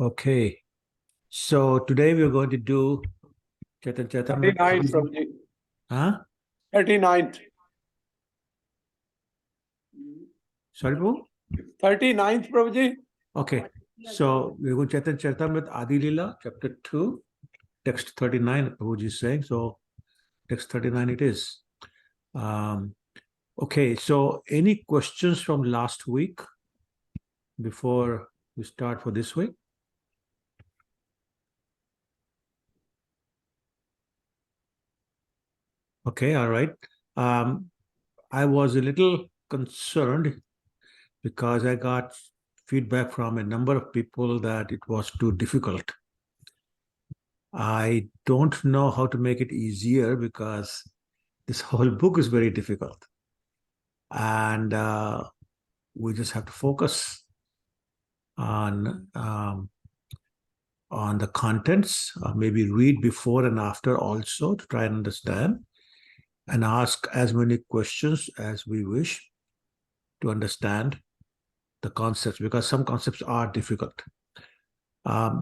Okay, so today we are going to do Chaitanya. 39th, Prabhuji. Huh? 39th. Sorry, Prabhu? 39th, Prabhuji. Okay, so we're going to Charitamrita Adi Lila, chapter 2, text 39, Prabhuji is saying. So, text 39 it is. Okay, so any questions from last week before we start for this week? Okay, all right. I was a little concerned because I got feedback from a number of people that it was too difficult. I don't know how to make it easier because this whole book is very difficult. And we just have to focus on the contents, maybe read before and after also to try and understand, and ask as many questions as we wish to understand the concepts, because some concepts are difficult.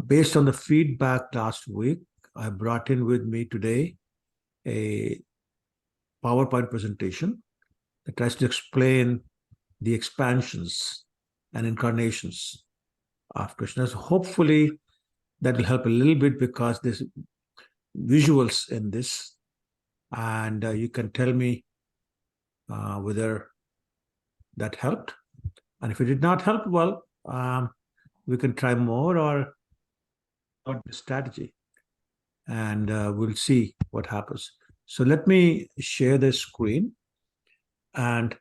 Based on the feedback last week, I brought in with me today a PowerPoint presentation that tries to explain the expansions and incarnations of Krishna. So hopefully that will help a little bit because there's visuals in this, and you can tell me whether that helped. And if it did not help, well, we can try more or the strategy, and we'll see what happens. So let me share the screen and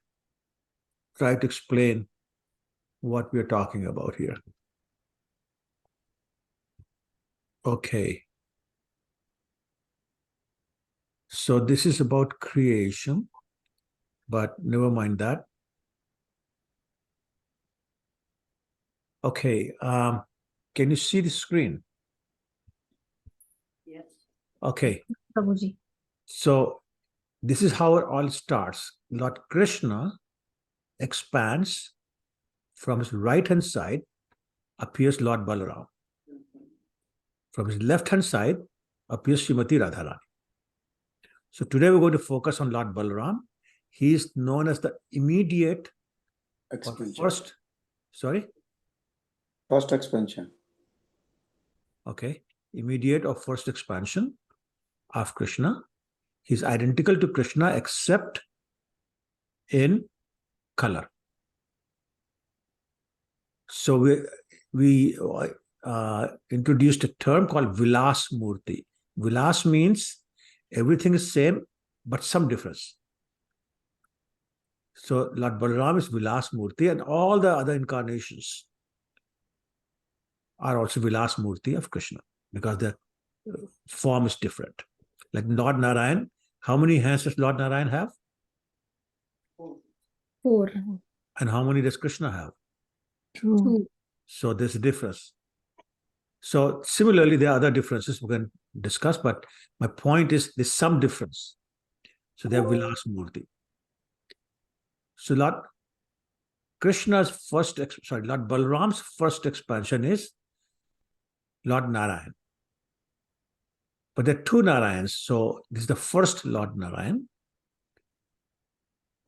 try to explain what we're talking about here. Okay. So this is about creation, but never mind that. Okay. Can you see the screen? Yes. Okay. Prabhuji. So this is how it all starts. Lord Krishna expands. From his right-hand side appears Lord Balaram. From his left-hand side appears Srimati Radharani. So today we're going to focus on Lord Balaram. He is known as the immediate Expansion. First expansion. Okay. Immediate or first expansion of Krishna. He's identical to Krishna except in color. So we introduced a term called Vilas Murti. Vilas means everything is same, but some difference. So Lord Balaram is Vilas Murti, and all the other incarnations are also Vilas Murti of Krishna because the form is different. Like Lord Narayan, how many hands does Lord Narayan have? 4. And how many does Krishna have? 2. So there's a difference. So similarly, there are other differences we can discuss, but my point is there's some difference. So they're Vilas Murti. So Lord Balaram's first expansion is Lord Narayan. But there are two Narayans. So this is the first Lord Narayan,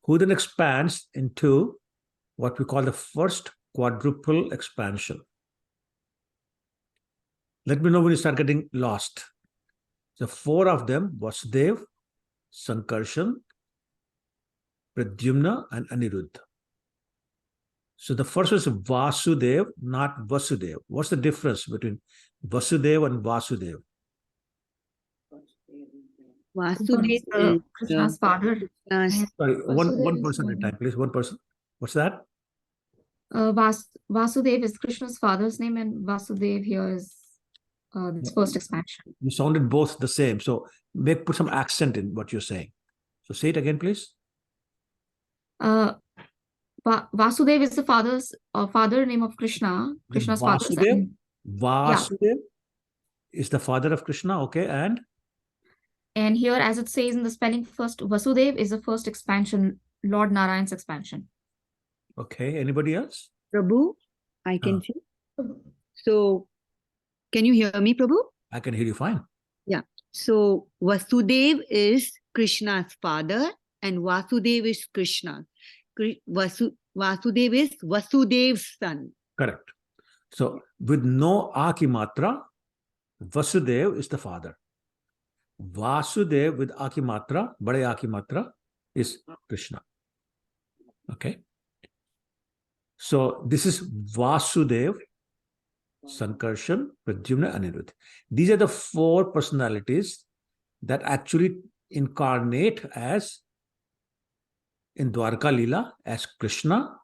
who then expands into what we call the first quadruple expansion. Let me know when you start getting lost. The 4 of them, Vasudev, Sankarshan, Pradyumna, and Aniruddha. So the first is Vasudev, not Vasudev. What's the difference between Vasudev and Vasudev? Vasudev is Krishna's father. Sorry, one person at a time, please. One person. What's that? Vasudev is Krishna's father's name, and Vasudev here is this first expansion. You sounded both the same. So put some accent in what you're saying. So say it again, please. Vasudev is the father name of Krishna. Krishna's Vasudev? father. Vasudev is the father of Krishna, okay, And here, as it says in the spelling first, Vasudev is the first expansion, Lord Narayan's expansion. Okay, anybody else? Prabhu, I can see. So Can you hear me, Prabhu? I can hear you fine. So Vasudev is Krishna's father and Vasudev is Krishna. Vasudev is Vasudev's son. Correct. So with no A ki matra, Vasudev is the father. Vasudev with A ki matra, bade A ki matra, is Krishna. Okay. So this is Vasudev, Sankarshan, Pradyumna, Anirudh. These are the four personalities that actually incarnate as in Dwarka Lila as Krishna,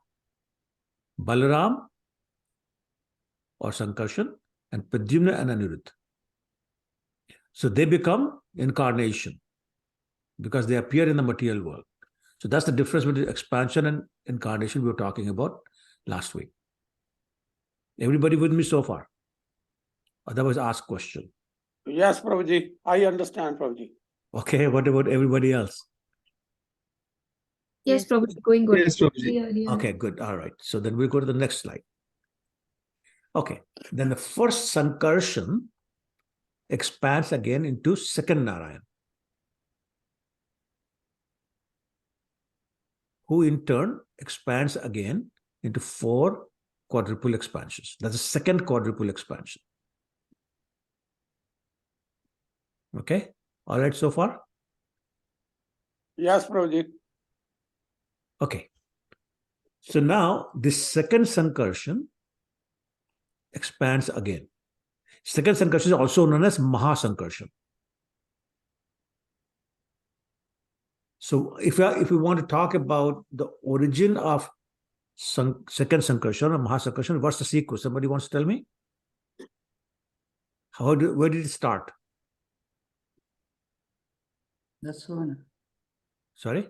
Balaram or Sankarshan, and Pradyumna and Anirudh. So they become incarnation because they appear in the material world. So that's the difference between expansion and incarnation we were talking about last week. Everybody with me so far? Otherwise, ask question. Yes, Prabhuji. I understand, Prabhuji. Okay, what about everybody else? Yes, Yes. Prabhuji, going good. Yes, Prabhuji. Clear, yeah. Okay, good. All right. So then we'll go to the next slide. Okay. Then the first Sankarshan expands again into second Narayan, who in turn expands again into four quadruple expansions. That's the second quadruple expansion. Okay. All right so far? Yes, Prabhuji. Okay. So now this second Sankarshan expands again. Second Sankarshan is also known as Mahasankarshan. So if we want to talk about the origin of second Sankarshan or Mahasankarshan, what's the sequence? Somebody wants to tell me? Where did it start? That's one. Sorry?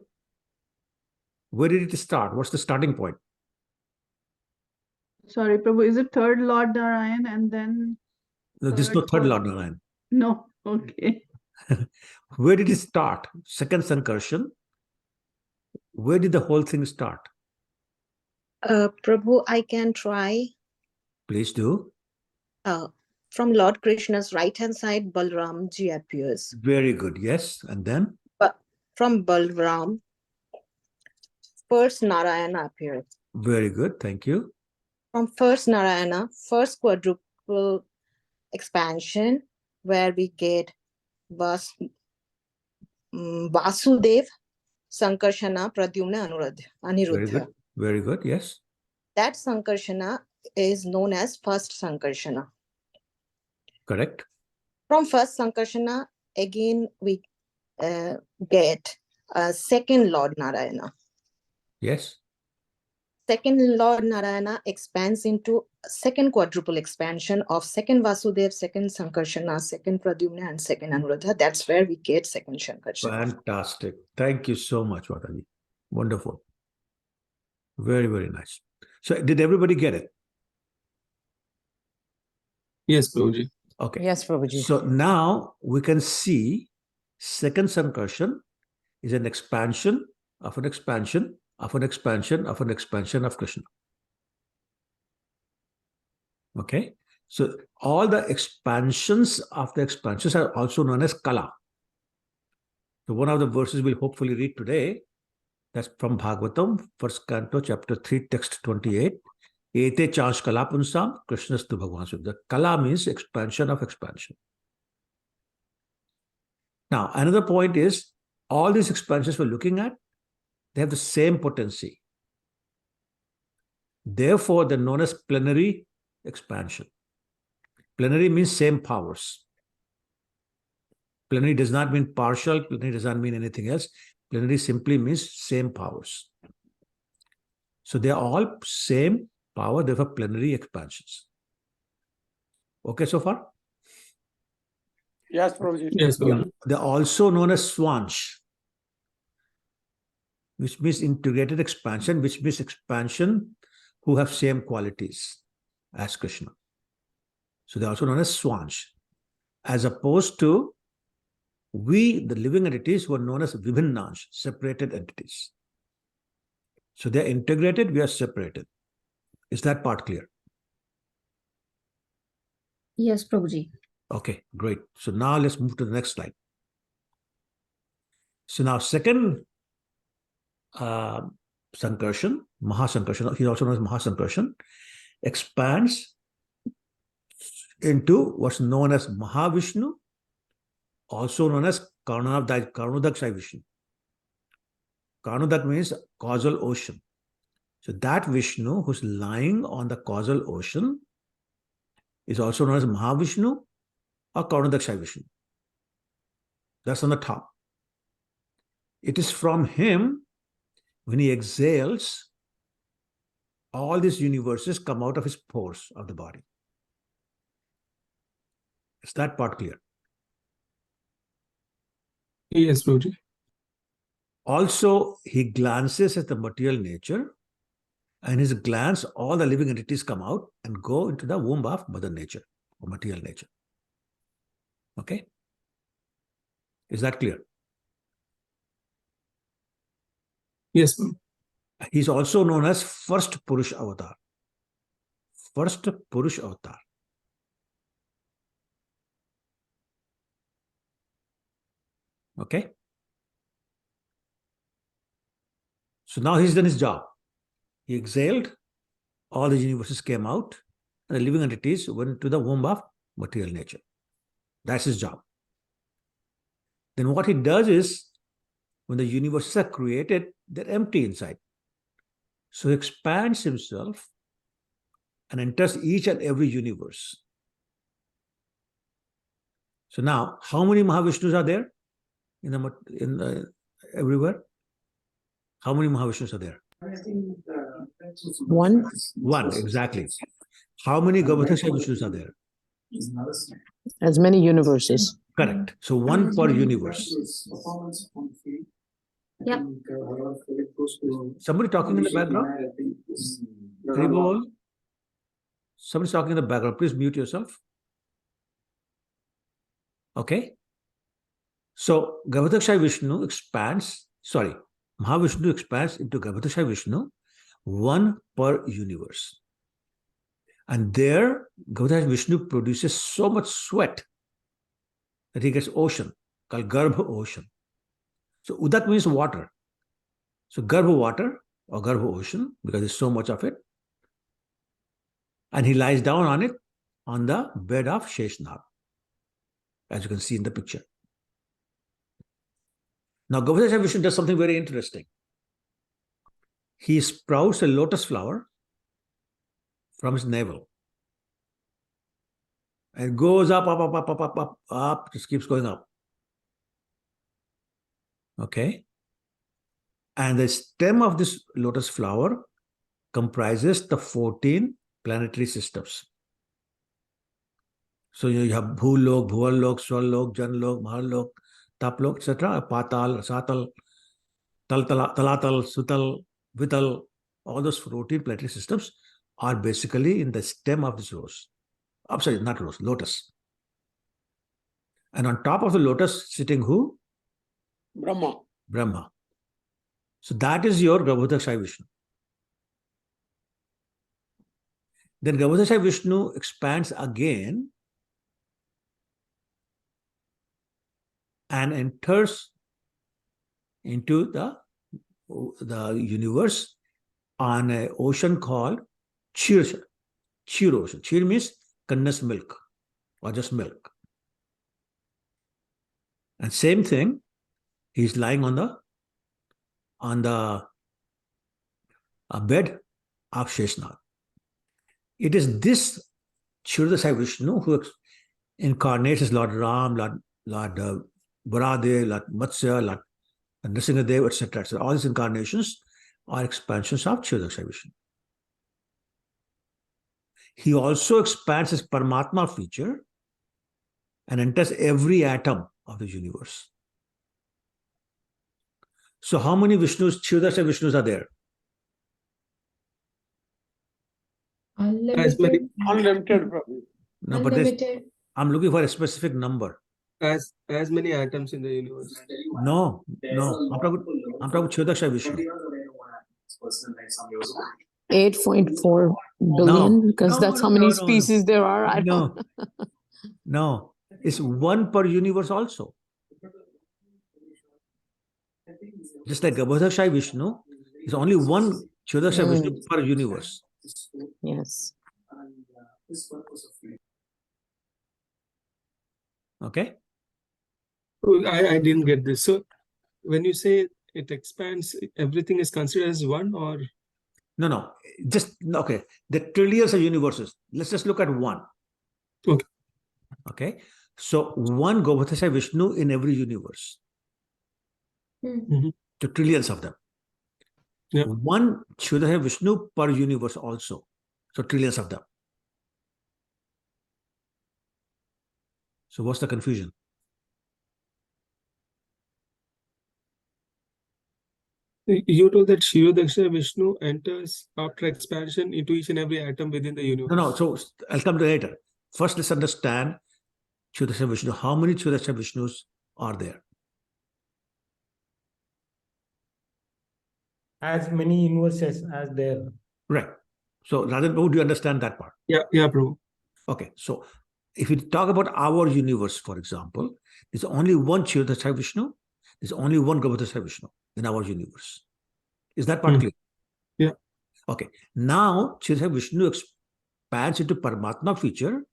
Where did it start? What's the starting point? Sorry, Prabhu, is it third Lord Narayan and then No, this is no Third third one. Lord Narayan. no? Okay. Where did it start? Second Sankarshan. Where did the whole thing start? Prabhu, I can try. Please do. From Lord Krishna's right-hand side, Balram ji appears. Very good. Yes. And then? But from Balram, first Narayana appears. Very good. Thank you. From first Narayana, first quadruple expansion, where we get Vasudev, Sankarshana, Pradyumna, Very Aniruddha. good. Very good. Yes. That Sankarshana is known as first Sankarshana. Correct. From first Sankarshana, again we get second Lord Narayana. Yes. Second Lord Narayana expands into second quadruple expansion of second Vasudev, second Sankarshana, second Pradyumna, and second Anuruddha. That's where we get second Sankarshana. Fantastic. Thank you so much, Mataji. Wonderful. Very, very nice. So did everybody get it? Yes, Prabhuji. Okay. Yes, Prabhuji. So now we can see second Sankarshan is an expansion of an expansion of an expansion of an expansion of Krishna. Okay. So all the expansions of the expansions are also known as Kala. So one of the verses we'll hopefully read today, that's from Bhagavatam, first canto, chapter 3, text 28. Ete chanch kala punsam, Krishnastu Bhagavan. The kala means expansion of expansion. Now, another point is, all these expansions we're looking at, they have the same potency. Therefore, they're known as plenary expansion. Plenary means same powers. Plenary does not mean partial, plenary does not mean anything else. Plenary simply means same powers. So they are all same power, therefore plenary expansions. Okay so far? Yes, Prabhuji. Yes, Prabhuji. They're also known as Swansh, which means integrated expansion, which means expansion who have same qualities as Krishna. So they're also known as Swansh, as opposed to we, the living entities, who are known as Vibhinnansh, separated entities. So they're integrated, we are separated. Is that part clear? Yes, Prabhuji. Okay, great. So now let's move to the next slide. So now second Sankarshan, Mahasankarshan, he also known as Mahasankarshan, expands into what's known as Mahavishnu, also known as Karunodaksha Vishnu. Karunodak means causal ocean. So that Vishnu who's lying on the causal ocean is also known as Mahavishnu or Karunodaksha Vishnu. That's on the top. It is from him, when he exhales, all these universes come out of his pores of the body. Is that part clear? Yes, Prabhuji. Also, he glances at the material nature, and his glance, all the living entities come out and go into the womb of Mother Nature or material nature. Okay? Is that clear? Yes, Prabhuji. He's also known as first Purush Avatar. First Purush Avatar. Okay? So now he's done his job. He exhaled, all the universes came out, and the living entities went to the womb of material nature. That's his job. Then what he does is, when the universes are created, they're empty inside. So he expands himself and enters each and every universe. So now, how many Mahavishnus are there everywhere? How many Mahavishnus are there? One. One, exactly. How many Gavadaksha Vishnus are there? As many universes. Correct. So one per universe. Yep. Somebody talking in the background? Haribol? Somebody's talking in the background. Please mute yourself. Okay. So Gavadaksha Vishnu expands, Mahavishnu expands into Gavadaksha Vishnu, one per universe. And there, Gavadaksha Vishnu produces so much sweat that he gets ocean, called Garbha ocean. So Udak means water. So Garbha water or Garbha ocean, because there's so much of it. And he lies down on it, on the bed of Sheshnag, as you can see in the picture. Now, Gavadaksha Vishnu does something very interesting. He sprouts a lotus flower from his navel and goes up, just keeps going up. Okay? And the stem of this lotus flower comprises the 14 planetary systems. So you have Bhulok, Bhuvalok, Swallok, Janlok, Mahalok, Taplok, etc., Patal, Satal, Talatal, Sutal, Vital, all those 14 planetary systems are basically in the stem of this rose. I'm sorry, not rose, lotus. And on top of the lotus sitting who? Brahma. Brahma. So that is your Gavadaksha Vishnu. Then Gavadaksha Vishnu expands again and enters into the universe on an ocean called Chir ocean. Chir means condensed milk or just milk. And same thing, he's lying on the bed of Sheshnag. It is this Chirudasai Vishnu who incarnates as Lord Ram, Lord Baradev, Lord Matsya, Lord Nrsingadev, etc. So all these incarnations are expansions of Chirudasai Vishnu. He also expands his Paramatma feature and enters every atom of the universe. So how many Vishnus, Chirudasai Vishnus are there? As many Unlimited, Prabhu. No, but I'm looking for a specific number. as many atoms in the universe. No. I'm talking Chirudasai Vishnu. 8.4 billion? Because No, that's no, how many no, no, no. species there are. I don't. No, no. It's one per universe also. Just like Garbhodakshai Vishnu is only one Chodakshai Vishnu per universe. Yes. Okay? Oh, I didn't get this. So when you say it expands, everything is considered as one, or No. Just, okay. The trillions of universes. Let's just look at one. Okay. Okay? So one Garbhodakshai Vishnu in every universe. So trillions of them. Yeah. One Chodakshai Vishnu per universe also. So trillions of them. So what's the confusion? you told that Kshirodaksha Vishnu enters after expansion into each and every atom within the universe. No. So I'll come to later. First, let's understand Chodakshai Vishnu. How many Chodakshai Vishnus are there? As many universes as there. Right. So Rajan, how do you understand that part? Yeah, Prabhu. Okay. So if we talk about our universe, for example, there's only one Chodakshai Vishnu. There's only one Garbhodakshai Vishnu in our universe. Is that part clear? Yeah. Okay. Now Chodakshai Vishnu expands into Paramatma feature,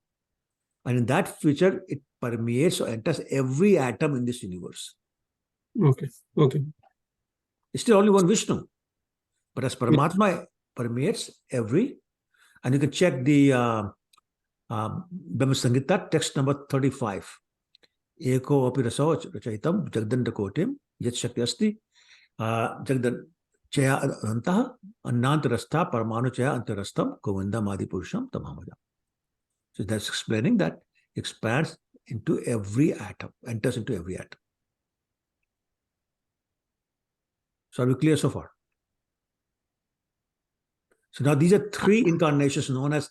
and in that feature it permeates or enters every atom in this universe. Okay. It's still only one Vishnu, but as Paramatma permeates every, and you can check the Brahma Samhita text number 35. Eko api raso chaitam jagdanda kotim yat shakti asti jagdan chaya antaha annant rastha paramanu chaya antarastam govindam adi purusham tamamada. So that's explaining that expands into every atom, enters into every atom. So are we clear so far? So now these are three incarnations known as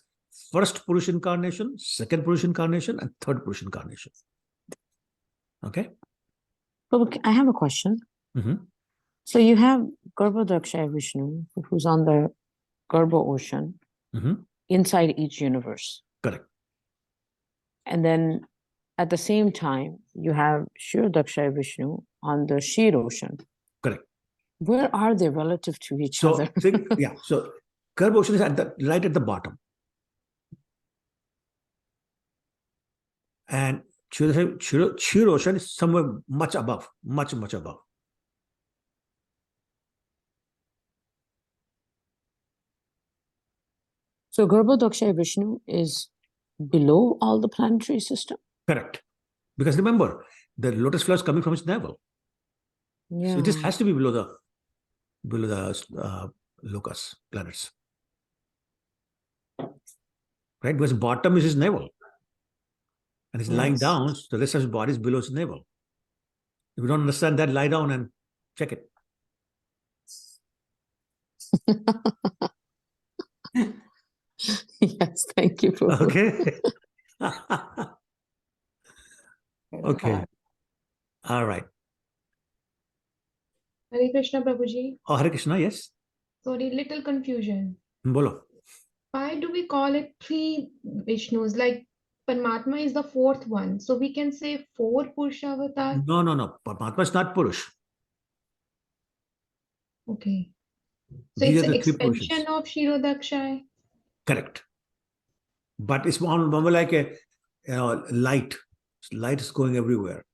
first Purush incarnation, second Purush incarnation, and third Purush incarnation. Okay? But I have a question. So you have Garbhodakshai Vishnu, who's on the Garbha ocean, inside each universe. Correct. And then at the same time, you have Kshirodakshay Vishnu on the Shir ocean. Correct. Where are they relative to each other? So Garbha ocean is right at the bottom. And Shir ocean is somewhere much above, much above. So Garbhodakshai Vishnu is below all the planetary system? Correct. Because remember, the lotus flower is coming from its navel. Yeah. So it just has to be below the locus planets. Right? Because bottom is his navel. And he's lying down, so the rest of his body is below his navel. If you don't understand that, lie down and check it. Yes, thank you, Prabhu. Okay. Okay. All right. Hare Krishna, Prabhuji. Oh, Hare Krishna, yes. Sorry, little confusion. Bolo. Why do we call it three Vishnus? Like Paramatma is the fourth one. So we can say four Purusha avatars? No. Paramatma is not Purush. Okay. So These it's are an the three expansion Purushas. of Kshirodakshay? Correct. But it's more like a light. Light is going everywhere.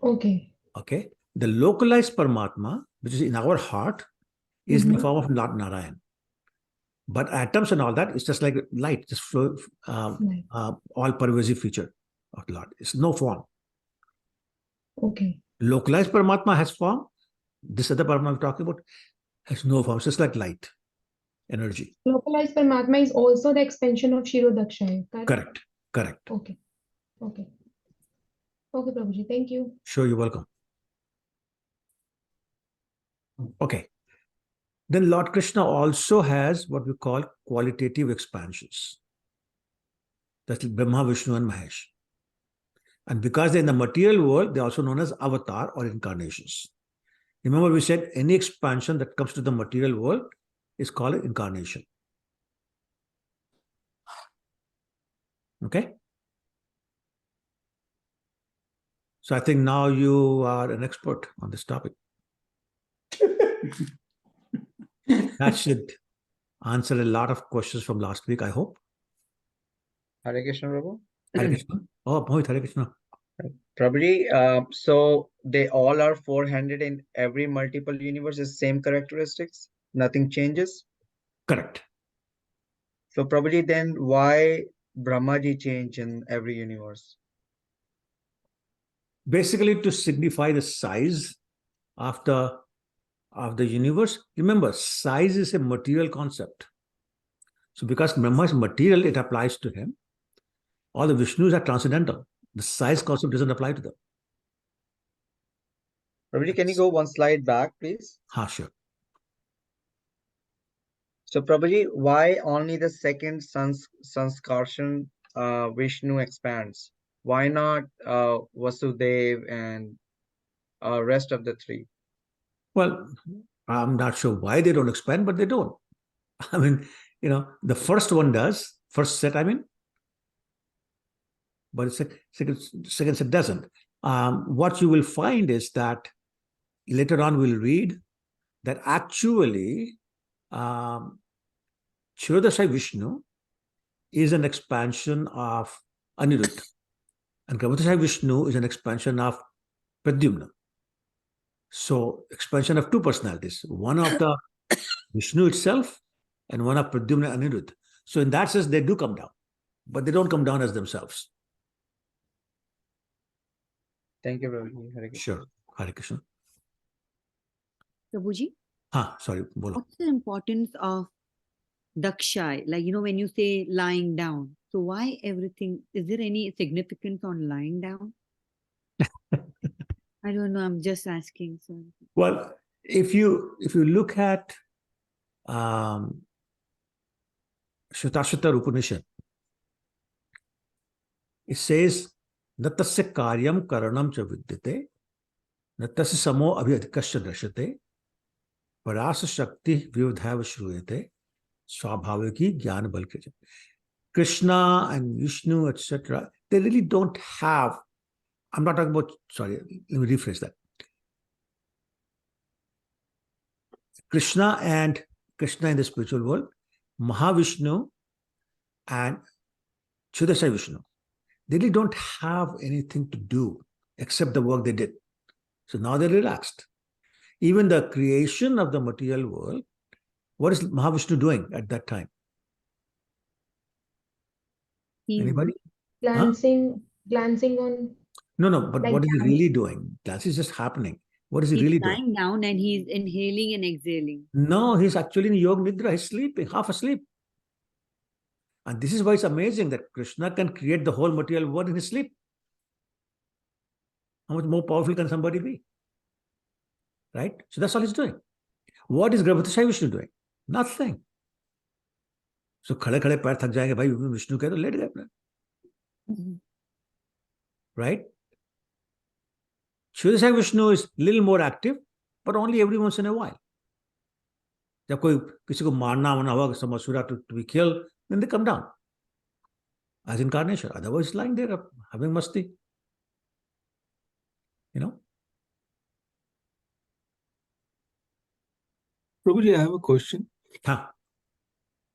Okay. Okay. The localized Paramatma, which is in our heart, is in the form of Narayan. But atoms and all that is just like light, just flow, all pervasive feature of the Lord. It's no form. Okay. Localized Paramatma has form. This other Paramatma we're talking about has no form. It's just like light, energy. Localized Paramatma is also the expansion of Kshirodakshay. Correct. Okay. Okay, Prabhuji. Thank you. Sure, you're welcome. Okay. Then Lord Krishna also has what we call qualitative expansions. That's Brahma, Vishnu, and Mahesh. And because they're in the material world, they're also known as avatar or incarnations. Remember, we said any expansion that comes to the material world is called an incarnation. Okay? So I think now you are an expert on this topic. That should answer a lot of questions from last week, I hope. Hare Krishna, Prabhu. Hare Krishna. Oh, Mohit, Hare Krishna. Prabhuji, so they all are four-handed in every multiple universe, the same characteristics, nothing changes. Correct. So Prabhuji, then why Brahmaji change in every universe? Basically, to signify the size of the universe. Remember, size is a material concept. So because Brahma is material, it applies to him. All the Vishnus are transcendental. The size concept doesn't apply to them. Prabhuji, can you go one slide back, please? Sure. So Prabhuji, why only the second Sanskarshan Vishnu expands? Why not Vasudev and rest of the three? Well, I'm not sure why they don't expand, but they don't. I mean, the first one does, first set, but the second set doesn't. What you will find is that later on we'll read that actually Kshirodashai Vishnu is an expansion of Aniruddha. And Garbhodashai Vishnu is an expansion of Pradyumna. So expansion of two personalities, one of the Vishnu itself and one of Pradyumna and Aniruddha. So in that sense, they do come down, but they don't come down as themselves. Thank you, Prabhuji. Hare Krishna. Sure. Hare Krishna. Prabhuji, Sorry, bolo. what's the importance of Dakshai? Like, when you say lying down. So why everything? Is there any significance on lying down? I don't know. I'm just asking. Sorry. Well, if you look at Shutashutta Upanishad, it says, Natasya karyam karanam cha vidyate, natasya samo abhyadikasya drashate, parasa shakti vivadhava shruyate, swabhaviki jnana bal kriya. Krishna and Vishnu, etc., they really don't have, I'm not talking about, sorry, let me rephrase that. Krishna in the spiritual world, Mahavishnu and Kshirodashai Vishnu, they really don't have anything to do except the work they did. So now they're relaxed. Even the creation of the material world, what is Mahavishnu doing at that time? Anybody? Glancing on. No, but like what is he dance. really doing? That is just happening. What is he really He's doing? lying down and he's inhaling and exhaling. No, he's actually in Yoga Nidra. He's sleeping, half asleep. And this is why it's amazing that Krishna can create the whole material world in his sleep. How much more powerful can somebody be? Right? So that's all he's doing. What is Garbhodashai Vishnu doing? Nothing. So खड़े खड़े पैर थक जाएंगे भाई विष्णु कह तो late गए अपने. Right? Kshirodashai Vishnu is a little more active, but only every once in a while. जब कोई किसी को मारना होना होगा some asura to be killed, then they come down as incarnation. Otherwise, lying there having masti. Prabhuji, I have a question. Huh.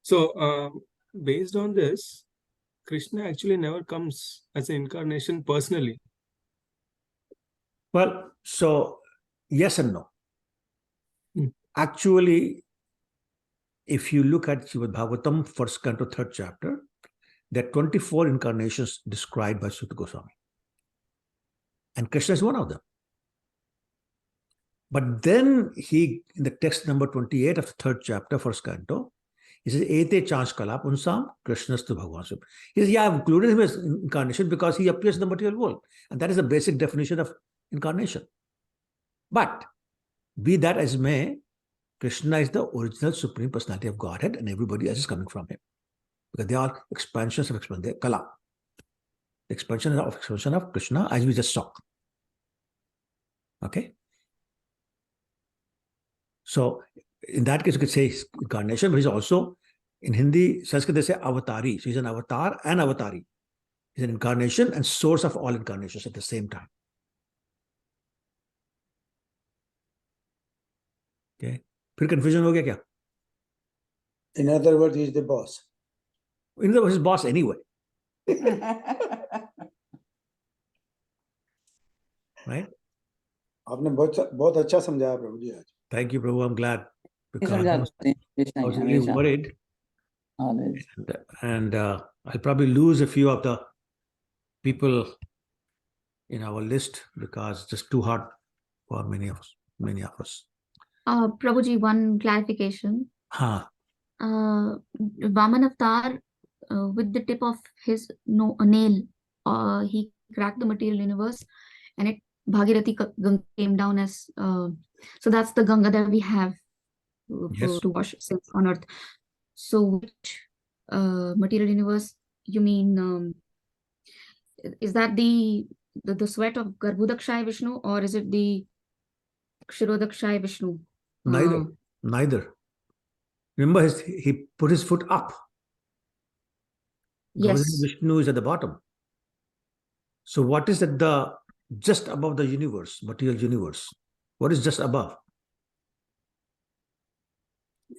So, based on this, Krishna actually never comes as an incarnation personally. Well, so yes and no. Hmm. Actually, if you look at Srimad Bhagavatam, first canto, third chapter, there are 24 incarnations described by Sutta Goswami. And Krishna is one of them. But then in the text number 28 of the third chapter, first canto, he says, Ete chans kalap unsam Krishnastu Bhagavan. He says, yeah, I've included him as incarnation because he appears in the material world. And that is the basic definition of incarnation. But be that as may, Krishna is the original supreme personality of Godhead and everybody else is coming from him. Because they are expansions of expansion. They're kala. The expansion of Krishna as we just saw. Okay? So in that case, you could say incarnation, but he's also, in Hindi, Sanskrit, they say avatari. So he's an avatar and avatari. is an incarnation and source of all incarnations at the same time. Okay. फिर confusion हो गया क्या? In other words, he is the boss. In other words, his boss anyway, right? आपने बहुत अच्छा समझाया प्रभु जी आज. Thank you, Prabhu. I'm glad. Because I Krishna was he really हमेशा, worried. always. And I'll probably lose a few of the people in our list because it's just too hard for many of us. Prabhuji, one clarification. Huh. Vaman Avatar, with the tip of his nail, he cracked the material universe, and it Bhagirathi Ganga came down as so that's the Ganga that we have Yes. to wash sins on earth. So which material universe you mean? Is that the sweat of Garbhodakshaya Vishnu, or is it the Kshirodakshaya Vishnu? Neither. Remember, he put his foot up. Yes. Vishnu is at the bottom. So what is at the just above the universe, material universe? What is just above?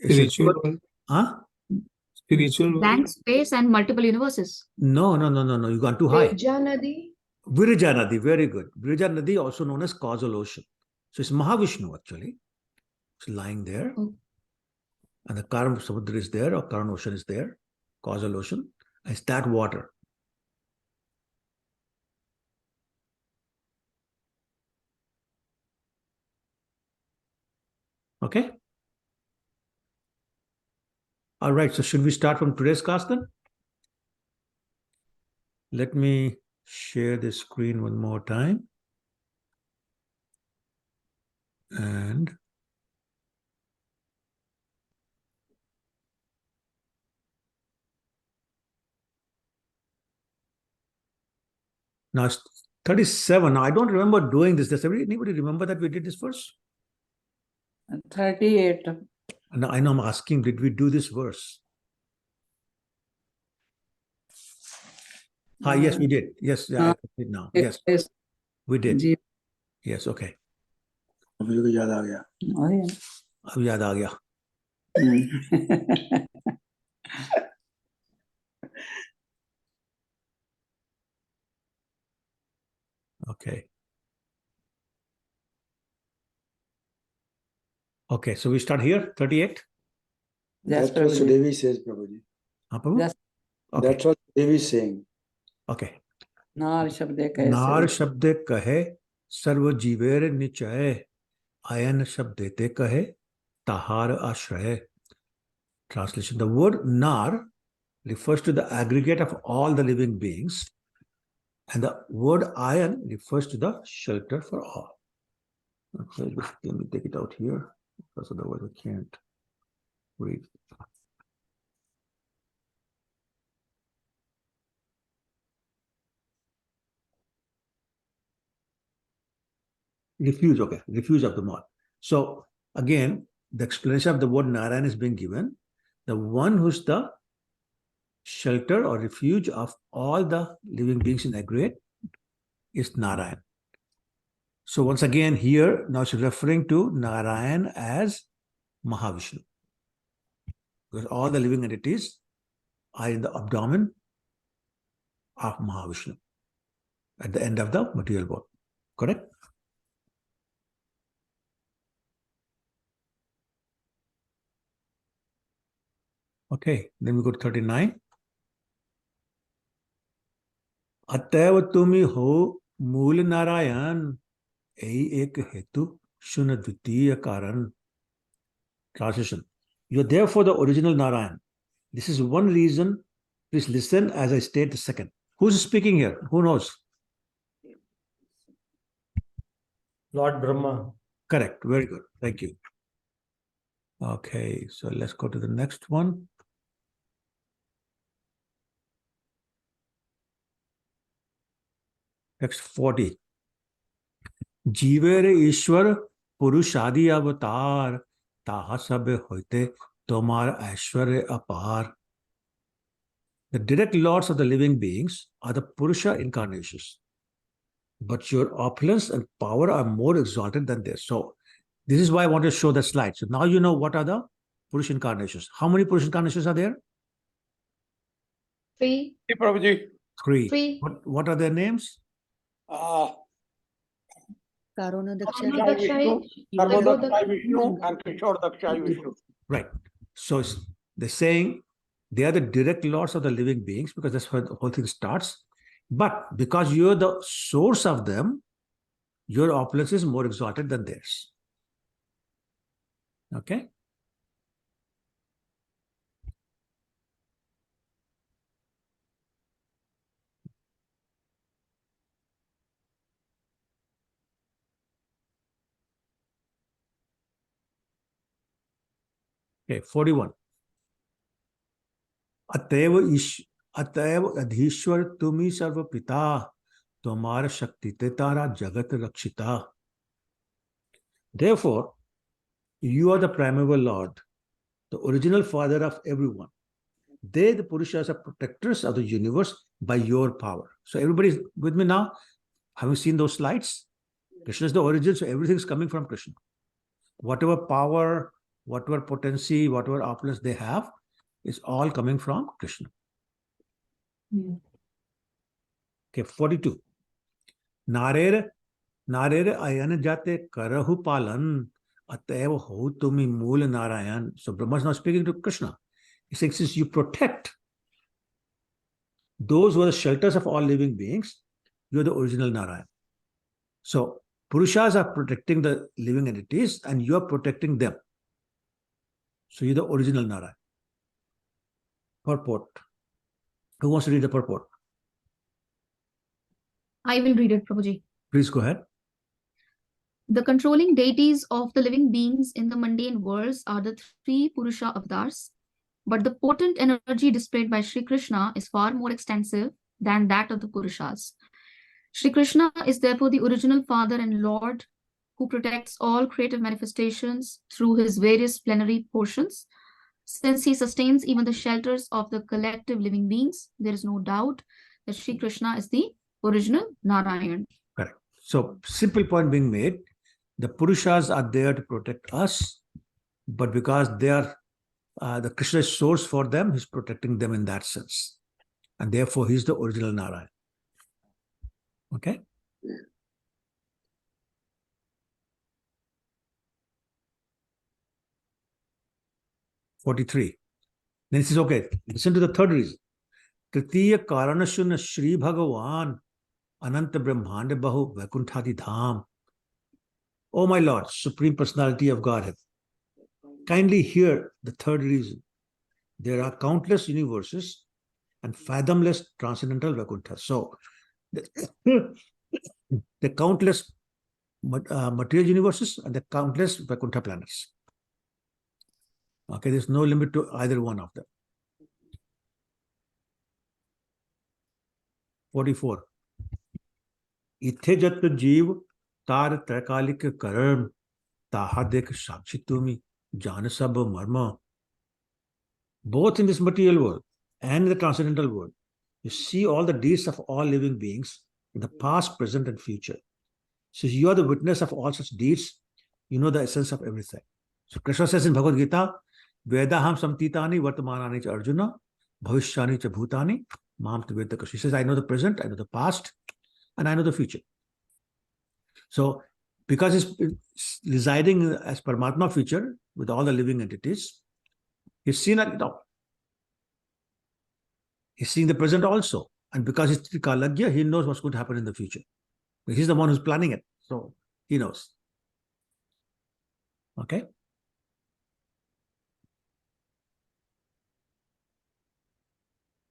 Spiritual world. Huh? Spiritual world. Blank space and multiple universes. No. You've gone too high. Virja Nadi. Virja Nadi, very good. Virja Nadi, also known as causal ocean. So it's Mahavishnu actually. It's lying there. Oh. And the Karan Samudra is there, or Karan ocean is there, causal ocean. It's that water. Okay? All right, so should we start from today's class then? Let me share the screen one more time. And now it's 37. Now, I don't remember doing this. Does anybody remember that we did this verse? 38. Now, I know I'm asking, did we do this verse? Yes, we did. Yes, I did now. Yes, we did. Yes, okay. मुझे को याद आ गया. अब याद आ गया. Okay. Okay, so we start here, 38. That's what Sudevi says, Prabhuji. Prabhu? Yes. Okay. That's what Sudevi is saying. Okay. नार शब्दे कहे नार शब्दे कहे सर्व जीवेर निचय ayan shabdete kahe tahar ashraya. Translation: the word nar refers to the aggregate of all the living beings, and the word ayan refers to the shelter for all. Okay, let me take it out here because otherwise I can't read. Refuge, okay, refuge of them all. So again, the explanation of the word Narayan is being given. The one who's the shelter or refuge of all the living beings in aggregate is Narayan. So once again here, now it's referring to Narayan as Mahavishnu. Because all the living entities are in the abdomen of Mahavishnu at the end of the material world. Correct? Okay, then we go to 39. अतएव तुमी हो मूल नारायण यही एक हेतु शुन द्वितीय कारण. Translation: you are therefore the original Narayan. This is one reason. Please listen as I state the second. Who's speaking here? Who knows? Lord Brahma. Correct. Very good. Thank you. Okay, so let's go to the next one. Text 40. जीवेर ईश्वर पुरुषादि अवतार ताहा सब होते तोमार ऐश्वर्य अपार. The direct lords of the living beings are the Purusha incarnations. But your opulence and power are more exalted than theirs. So this is why I want to show the slide. So now you know what are the Purusha incarnations. How many Purusha incarnations are there? 3. Hey, Prabhuji. 3. 3. What are their names? Karonadaksha. Daksha, Sarvadaksha Vishnu and Kishore Daksha Vishnu. Right. So they're saying they are the direct lords of the living beings because that's where the whole thing starts. But because you're the source of them, your opulence is more exalted than theirs. Okay? Okay, 41. अतएव अधीश्वर तुम्ही सर्व पिता तुम्हारा शक्ति ते तारा जगत रक्षिता. Therefore, you are the primeval Lord, the original father of everyone. They, the Purushas, are protectors of the universe by your power. So everybody's with me now? Have you seen those slides? Krishna is the origin, so everything is coming from Krishna. Whatever power, whatever potency, whatever opulence they have, is all coming from Krishna. Okay, 42. Narere ayan jate karahu palan ateva ho tumi mool Narayan. So Brahma is now speaking to Krishna. He says, since you protect those who are the shelters of all living beings, you are the original Narayan. So Purushas are protecting the living entities and you are protecting them. So you're the original Narayan. Purport. Who wants to read the purport? I will read it, Prabhuji. Please go ahead. The controlling deities of the living beings in the mundane worlds are the 3 Purusha avatars, but the potent energy displayed by Sri Krishna is far more extensive than that of the Purushas. Sri Krishna is therefore the original Father and Lord who protects all creative manifestations through his various plenary portions. Since he sustains even the shelters of the collective living beings, there is no doubt that Sri Krishna is the original Narayan. Correct. So, simple point being made, the Purushas are there to protect us, but because they are the Krishna source for them, he's protecting them in that sense. And therefore, he's the original Narayan. Okay? (43) Then he says, okay, listen to the third reason. Tritiya Karanashuna Shri Bhagavan Ananta Brahmanda Bahu Vaikuntadi Dham. Oh my Lord, Supreme Personality of Godhead, kindly hear the third reason. There are countless universes and fathomless transcendental Vaikuntha. So, the countless material universes and the countless Vaikuntha planets. Okay, there's no limit to either one of them. 44. Ithe jat jeev tar trikalik karan tahadek sakshitumi janasab marma. Both in this material world and in the transcendental world, you see all the deeds of all living beings in the past, present, and future. So you are the witness of all such deeds. You know the essence of everything. So Krishna says in Bhagavad Gita, Vedaham samtitani vartamanani cha Arjuna, bhavishyani cha bhutani, mam tveta kashi. He says, I know the present, I know the past, and I know the future. So because he's residing as Paramatma feature with all the living entities, he's seen it all. He's seeing the present also. And because he's Trikalagya, he knows what's going to happen in the future. He's the one who's planning it. So he knows. Okay?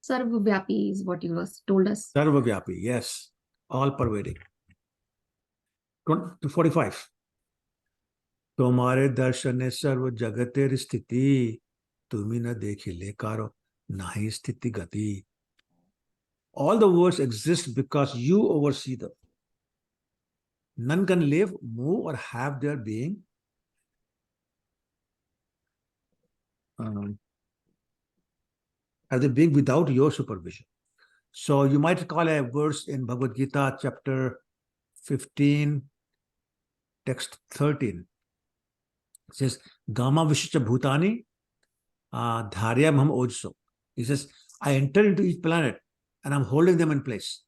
Sarvavyapi is what you told us. Sarvavyapi, yes. All pervading. 45. Tomare darshane sarva jagater sthiti tumi na dekhi le karo nahi sthiti gati. All the words exist because you oversee them. None can live, move, or have their being have they been without your supervision? So you might call a verse in Bhagavad Gita, chapter 15, text 13. It says, Gama Vishcha Bhutani Dharyam Ham Ojso. He says, I enter into each planet and I'm holding them in place.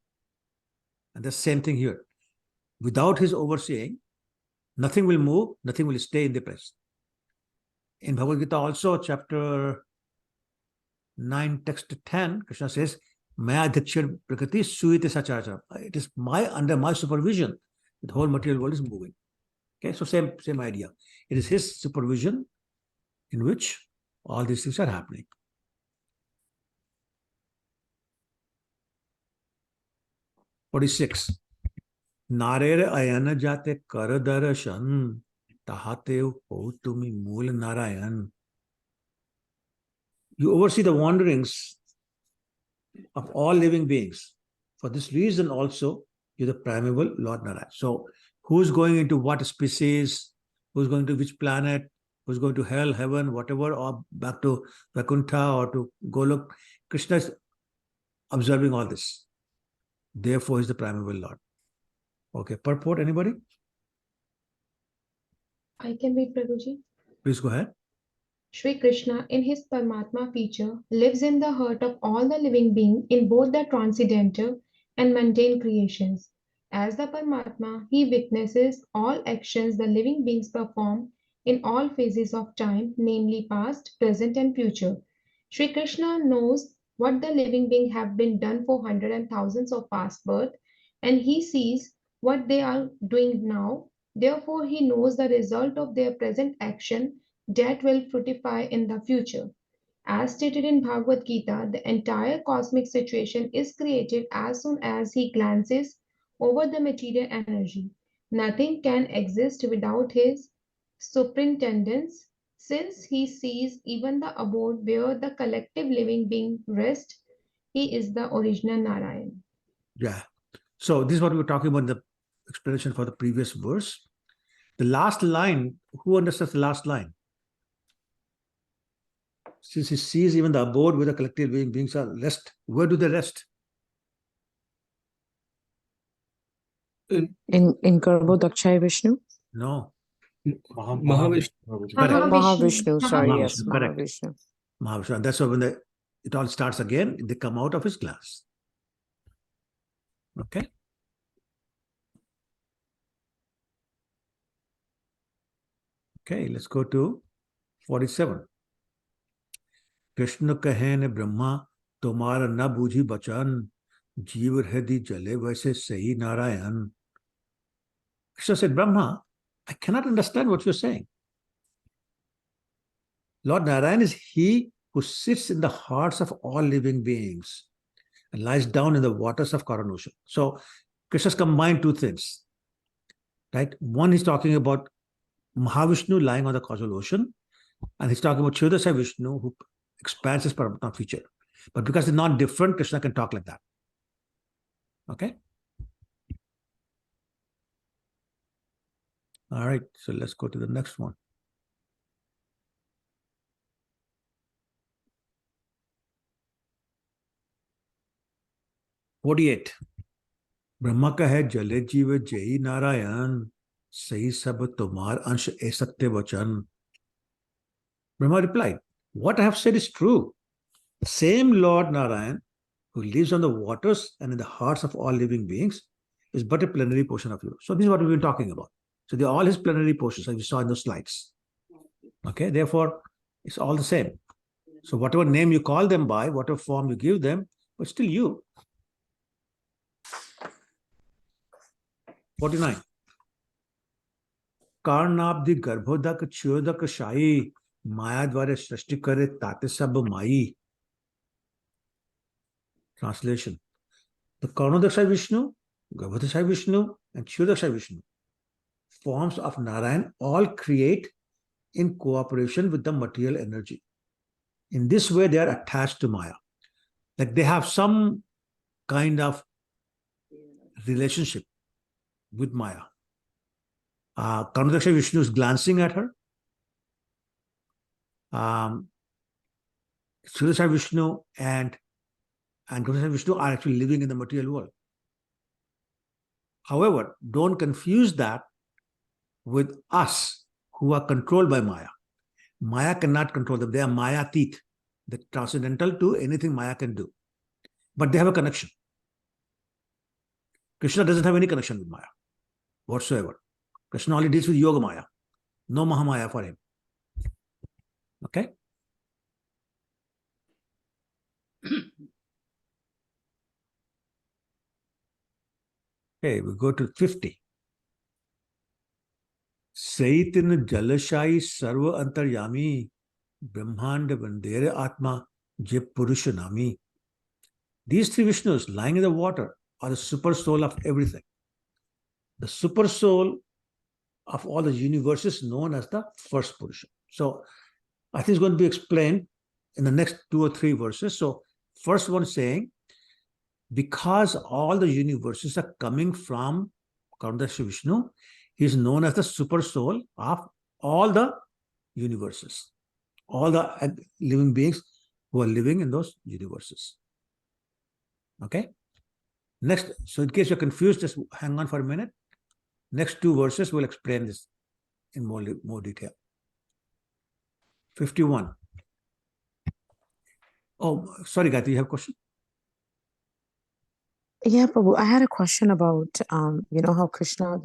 And the same thing here. Without his overseeing, nothing will move, nothing will stay in the place. In Bhagavad Gita also, chapter 9, text 10, Krishna says, Maya Adhikshar Prakriti Suyate Sacharacha. It is under my supervision, the whole material world is moving. Okay, so same idea. It is his supervision in which all these things are happening. "46. Narere ayana jate kar darshan tahate ho tumi mool Narayan." You oversee the wanderings of all living beings. For this reason also, you're the primeval Lord Narayan. So who's going into what species, who's going to which planet, who's going to hell, heaven, whatever, or back to Vaikuntha or to Golok, Krishna is observing all this. Therefore, he's the primeval Lord. Okay, purport, anybody? I can read, Prabhuji. Please go ahead. Shri Krishna, in his Paramatma feature, lives in the heart of all the living beings in both the transcendental and mundane creations. As the Paramatma, he witnesses all actions the living beings perform in all phases of time, namely past, present, and future. Shri Krishna knows what the living beings have been done for hundreds and thousands of past births, and he sees what they are doing now. Therefore, he knows the result of their present action that will fructify in the future. As stated in Bhagavad Gita, the entire cosmic situation is created as soon as he glances over the material energy. Nothing can exist without his superintendence, since he sees even the abode where the collective living being rest. He is the original Narayan. Yeah. So this is what we were talking about in the explanation for the previous verse. The last line, who understands the last line? Since he sees even the abode where the collective living beings are rest, where do they rest? In Garbhodakshaya Vishnu? No. Mahavishnu. Correct. Mahavishnu, sorry, Mahavishnu, yes, correct. Mahavishnu. Mahavishnu. And that's why when it all starts again, they come out of his glass. Okay. Okay, let's go to 47. Krishna kahe ne Brahma tomara na bujhi bachan jeev hृदय jale vaise sahi Narayan. Krishna said, Brahma, I cannot understand what you're saying. Lord Narayan is he who sits in the hearts of all living beings and lies down in the waters of coronation. So Krishna's combined two things, right? One, he's talking about Mahavishnu lying on the causal ocean, and he's talking about Charitamrita Vishnu who expands his Paramatma feature. But because they're not different, Krishna can talk like that. Okay? All right, so let's go to the next one. "48. Brahma का है जले जीव जय नारायण सही सब तुम्हार अंश ए सत्य वचन." Brahma replied, what I have said is true. The same Lord Narayan who lives on the waters and in the hearts of all living beings is but a plenary portion of you. So this is what we've been talking about. So they're all his plenary portions, as we saw in those slides. Okay, therefore, it's all the same. So whatever name you call them by, whatever form you give them, but still you. 49. Karnabdi garbhodak chyodak shayi maya dware srishti kare tate sab mai. Translation. The Karnodaksha Vishnu, Garbhodaksha Vishnu, and Chyodaksha Vishnu, forms of Narayan, all create in cooperation with the material energy. In this way, they are attached to Maya. Like they have some kind of relationship with Maya. Karnodaksha Vishnu is glancing at her. Sridhar Vishnu and Krishna Vishnu are actually living in the material world. However, don't confuse that with us who are controlled by Maya. Maya cannot control them. They are Maya-tit, the transcendental to anything Maya can do. But they have a connection. Krishna doesn't have any connection with Maya whatsoever. Krishna only deals with Yoga Maya. No Mahamaya for him. Okay? Okay, we go to 50. Saitin Jalashayi Sarva Antaryami Brahmanda Vandere Atma Jip Purushanami. These three Vishnus lying in the water are the super soul of everything. The super soul of all the universes known as the first Purusha. So I think it's going to be explained in the next 2 or 3 verses. So first one saying, because all the universes are coming from Karunadaksha Vishnu, he is known as the super soul of all the universes, all the living beings who are living in those universes. Okay? Next, so in case you're confused, just hang on for a minute. Next 2 verses will explain this in more detail. 51. Oh, sorry, Gayatri, you have a question? Yeah, Prabhu, I had a question about, you know, how Krishna,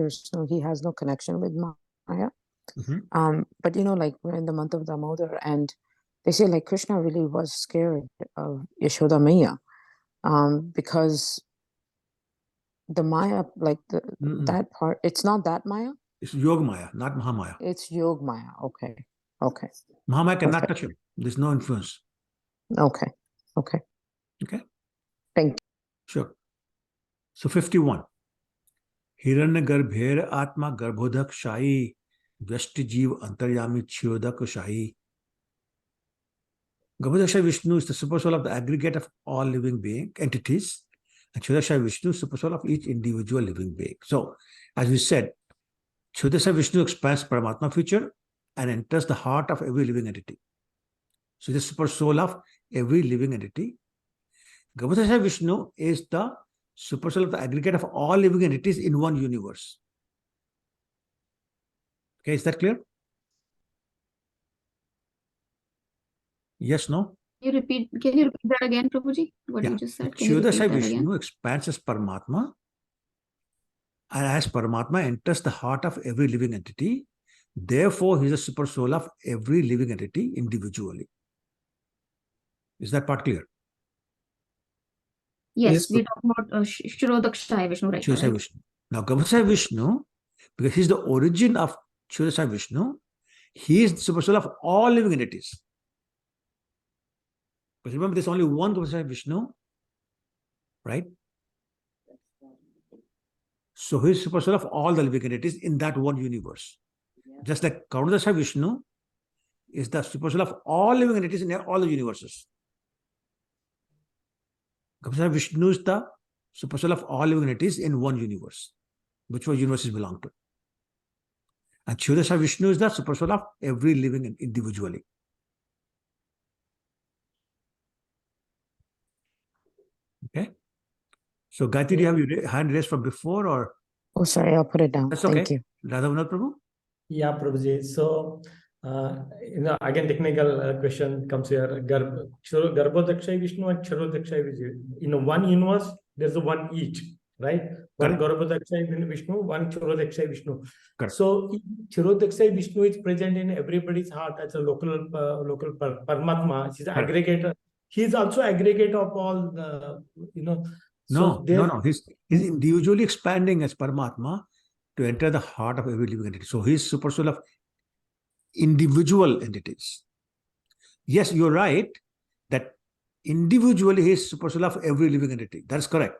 he has no connection with Maya. But, you know, like we're in the month of Damodar and they say like Krishna really was scared of Yashoda Maya because the Maya, like that part, it's not that Maya? It's Yoga Maya, not Mahamaya. It's Yoga Maya. Okay. Okay. Mahamaya cannot touch him. There's no influence. Okay. Okay. Okay. Thank you. Sure. So 51. Hiranya Garbher Atma Garbhodak Shahi Vyashti Jeev Antaryami Chyodak Shahi. Garbhodak Vishnu is the super soul of the aggregate of all living being entities. And Chyodak Vishnu is the super soul of each individual living being. So, as we said, Chyodak Vishnu expands Paramatma feature and enters the heart of every living entity. So, the super soul of every living entity. Garbhodak Vishnu is the super soul of the aggregate of all living entities in one universe. Okay, is that clear? Yes, no? Can you repeat that again, Prabhuji? What you just said? Can you repeat that Vishnu again? expands as Paramatma, and as Paramatma enters the heart of every living entity, therefore he is the super soul of every living entity individually. Is that part clear? Yes, we talk about Shirodakshaya Vishnu right now, right? Vishnu. Now, Garbhodak Vishnu, because he's the origin of Shirodakshaya Vishnu, he is the super soul of all living entities. Because remember, there's only one Garbhodak Vishnu, right? So he's super soul of all the living entities in that one universe. Just like Karunadaksha Vishnu is the super soul of all living entities in all the universes. Garbhodak Vishnu is the super soul of all living entities in one universe, whichever universes belong to. And Chyodaksha Vishnu is the super soul of every living individually. Okay. So, Gayatri, do you have your hand raised from before or? Oh, sorry, I'll put it down. That's okay. Thank you. Radhavanath Prabhu? Yeah, Prabhuji. So, again, technical question comes here. Garbhodakshay Vishnu and Charodakshay Vishnu. In one universe, there's a one each, right? One Garbhodakshay Vishnu, one Charodakshay Vishnu. Correct. So, Charodakshay Vishnu is present in everybody's heart as a local Paramatma. He's an aggregator. He's also aggregate of all the, No. He's individually expanding as Paramatma to enter the heart of every living entity. So he's super soul of individual entities. Yes, you're right that individually he is super soul of every living entity. That's correct.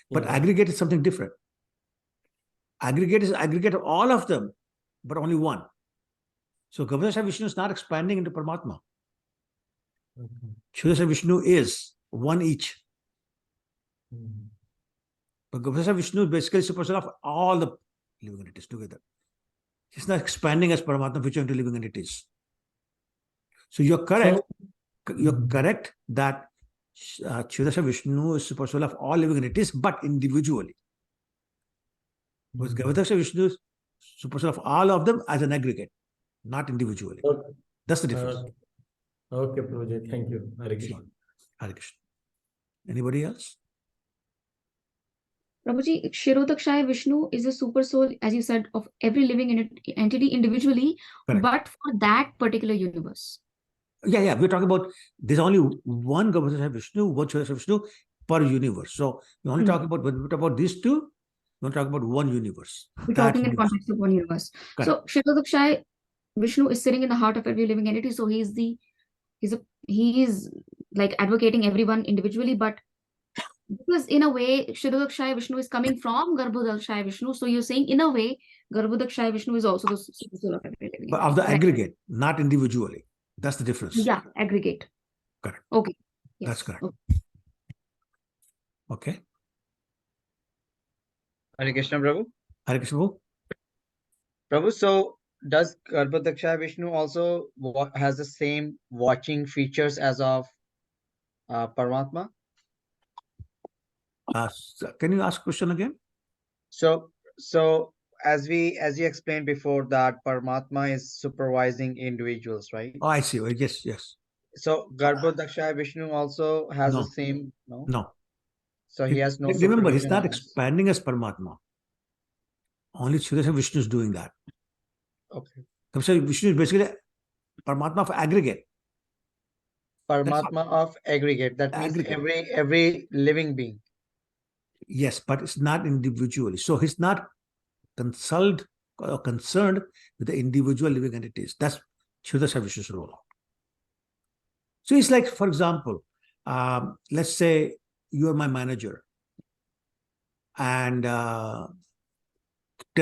But aggregate is something different. Aggregate is aggregate of all of them, but only one. So Garbhodak Vishnu is not expanding into Paramatma. Chyodaksha Vishnu is one each. But Garbhodak Vishnu is basically super soul of all the living entities together. He's not expanding as Paramatma feature into living entities. So you're correct You're correct that Kshirodakshaya Vishnu is super soul of all living entities, but individually. Because Garbhodakshaya Vishnu is super soul of all of them as an aggregate, not individually. Okay. That's the difference. Okay, Prabhuji. Thank you. Hare Krishna. Hare Krishna. Anybody else? Prabhuji, Kshirodakshaya Vishnu is a super soul, as you said, of every living entity individually, Correct. but for that particular universe. Yeah. We're talking about there's only one Garbhodakshaya Vishnu, one Kshirodakshaya Vishnu per universe. So we only talk about when we talk about these two, we're talking about one universe. We're talking in context of one universe. Correct. So Kshirodakshaya Vishnu is sitting in the heart of every living entity. So he is like advocating everyone individually, but because in a way Kshirodakshaya Vishnu is coming from Garbhodakshaya Vishnu, so you're saying in a way Garbhodakshaya Vishnu is also the super soul of every living entity. But of the aggregate, not individually. That's the difference. Yeah, aggregate. Correct. Okay. Yes. That's correct. Okay. Hare Krishna, Prabhu. Hare Krishna, Prabhu. Prabhu, so does Garbhodakshaya Vishnu also has the same watching features as of Paramatma? Can you ask question again? So as you explained before that Paramatma is supervising individuals, right? Oh, I see. Oh, yes. So Garbhodakshaya Vishnu also has No. the same, no? No. So he has no Remember, he's supervision not on this. expanding as Paramatma. Only Kshirodakshaya Vishnu is doing that. Okay. So Vishnu is basically Paramatma of aggregate. Paramatma of aggregate. That means Aggregate. every living being. Yes, but it's not individually. So he's not concerned with the individual living entities. That's Kshirodakshaya Vishnu's role. So it's like, for example, let's say you are my manager and 10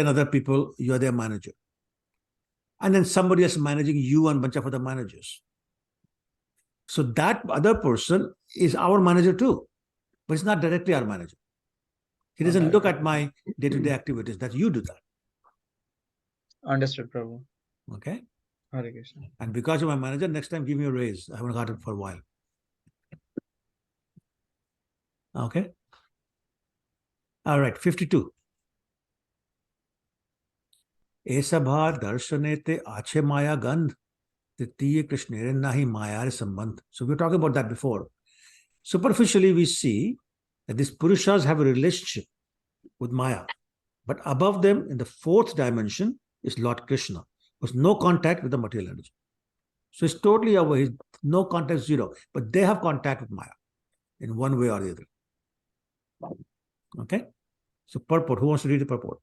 other people, you are their manager. And then somebody else is managing you and a bunch of other managers. So that other person is our manager too, but it's not directly our manager. He doesn't look at my day-to-day activities. That you do that. Understood, Prabhu. Okay. Hare Krishna. And because you're my manager, next time give me a raise. I haven't got it for a while. Okay. All right. 52. Esabha darshanete ache maya gandh titiye krishnere nahi mayare sambandh. So we were talking about that before. Superficially, we see that these purushas have a relationship with Maya. But above them, in the fourth dimension, is Lord Krishna, who has no contact with the material energy. So it's totally away, no contact, zero. But they have contact with Maya in one way or the other. Okay? So purport, who wants to read the purport?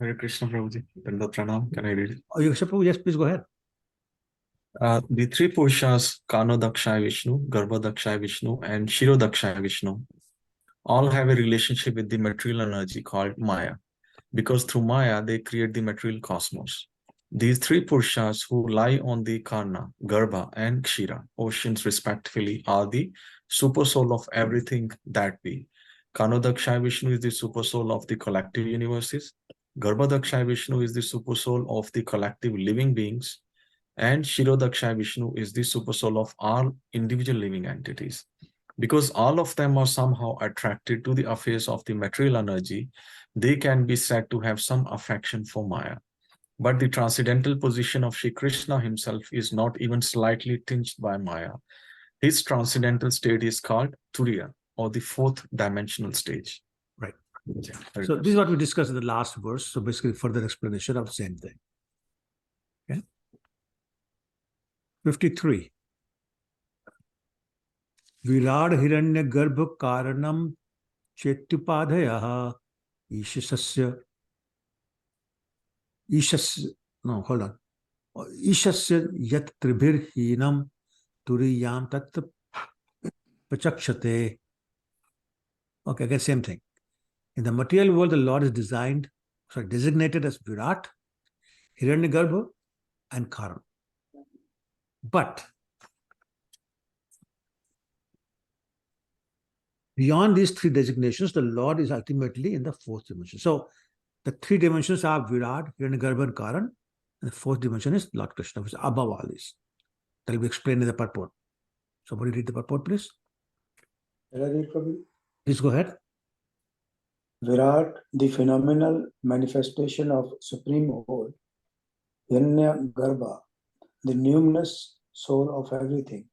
Hare Krishna, Prabhuji. Danda Pranam. Can I read it? Oh, yes, please go ahead. The three Purushas, Kanodakshaya Vishnu, Garbhodakshaya Vishnu, and Kshirodakshaya Vishnu, all have a relationship with the material energy called Maya, because through Maya, they create the material cosmos. These three Purushas who lie on the Karna, Garbha, and Kshira, oceans respectively, are the super soul of everything that be. Kanodakshaya Vishnu is the super soul of the collective universes. Garbhodakshaya Vishnu is the super soul of the collective living beings. And Kshirodakshaya Vishnu is the super soul of all individual living entities. Because all of them are somehow attracted to the affairs of the material energy, they can be said to have some affection for Maya. But the transcendental position of Shri Krishna himself is not even slightly tinged by Maya. His transcendental state is called Turiya, or the fourth dimensional stage. Right. So this is what we discussed in the last verse. So basically further explanation of the same thing. Okay. 53. Virad hiranya garbha karanam chetyupadhayaha ishasya yat tribhir hinam turiyam tat pachakshate. Okay, again, same thing. In the material world, the Lord is designated as Virat, Hiranyagarbha, and Karan. But beyond these three designations, the Lord is ultimately in the fourth dimension. So the three dimensions are Virat, Hiranyagarbha, and Karan. And the fourth dimension is Lord Krishna, which is above all these. That will be explained in the purport. Somebody read the purport, please. Please go ahead. Virat, the phenomenal manifestation of Supreme Whole, Hiranya Garbha, the numinous soul of everything,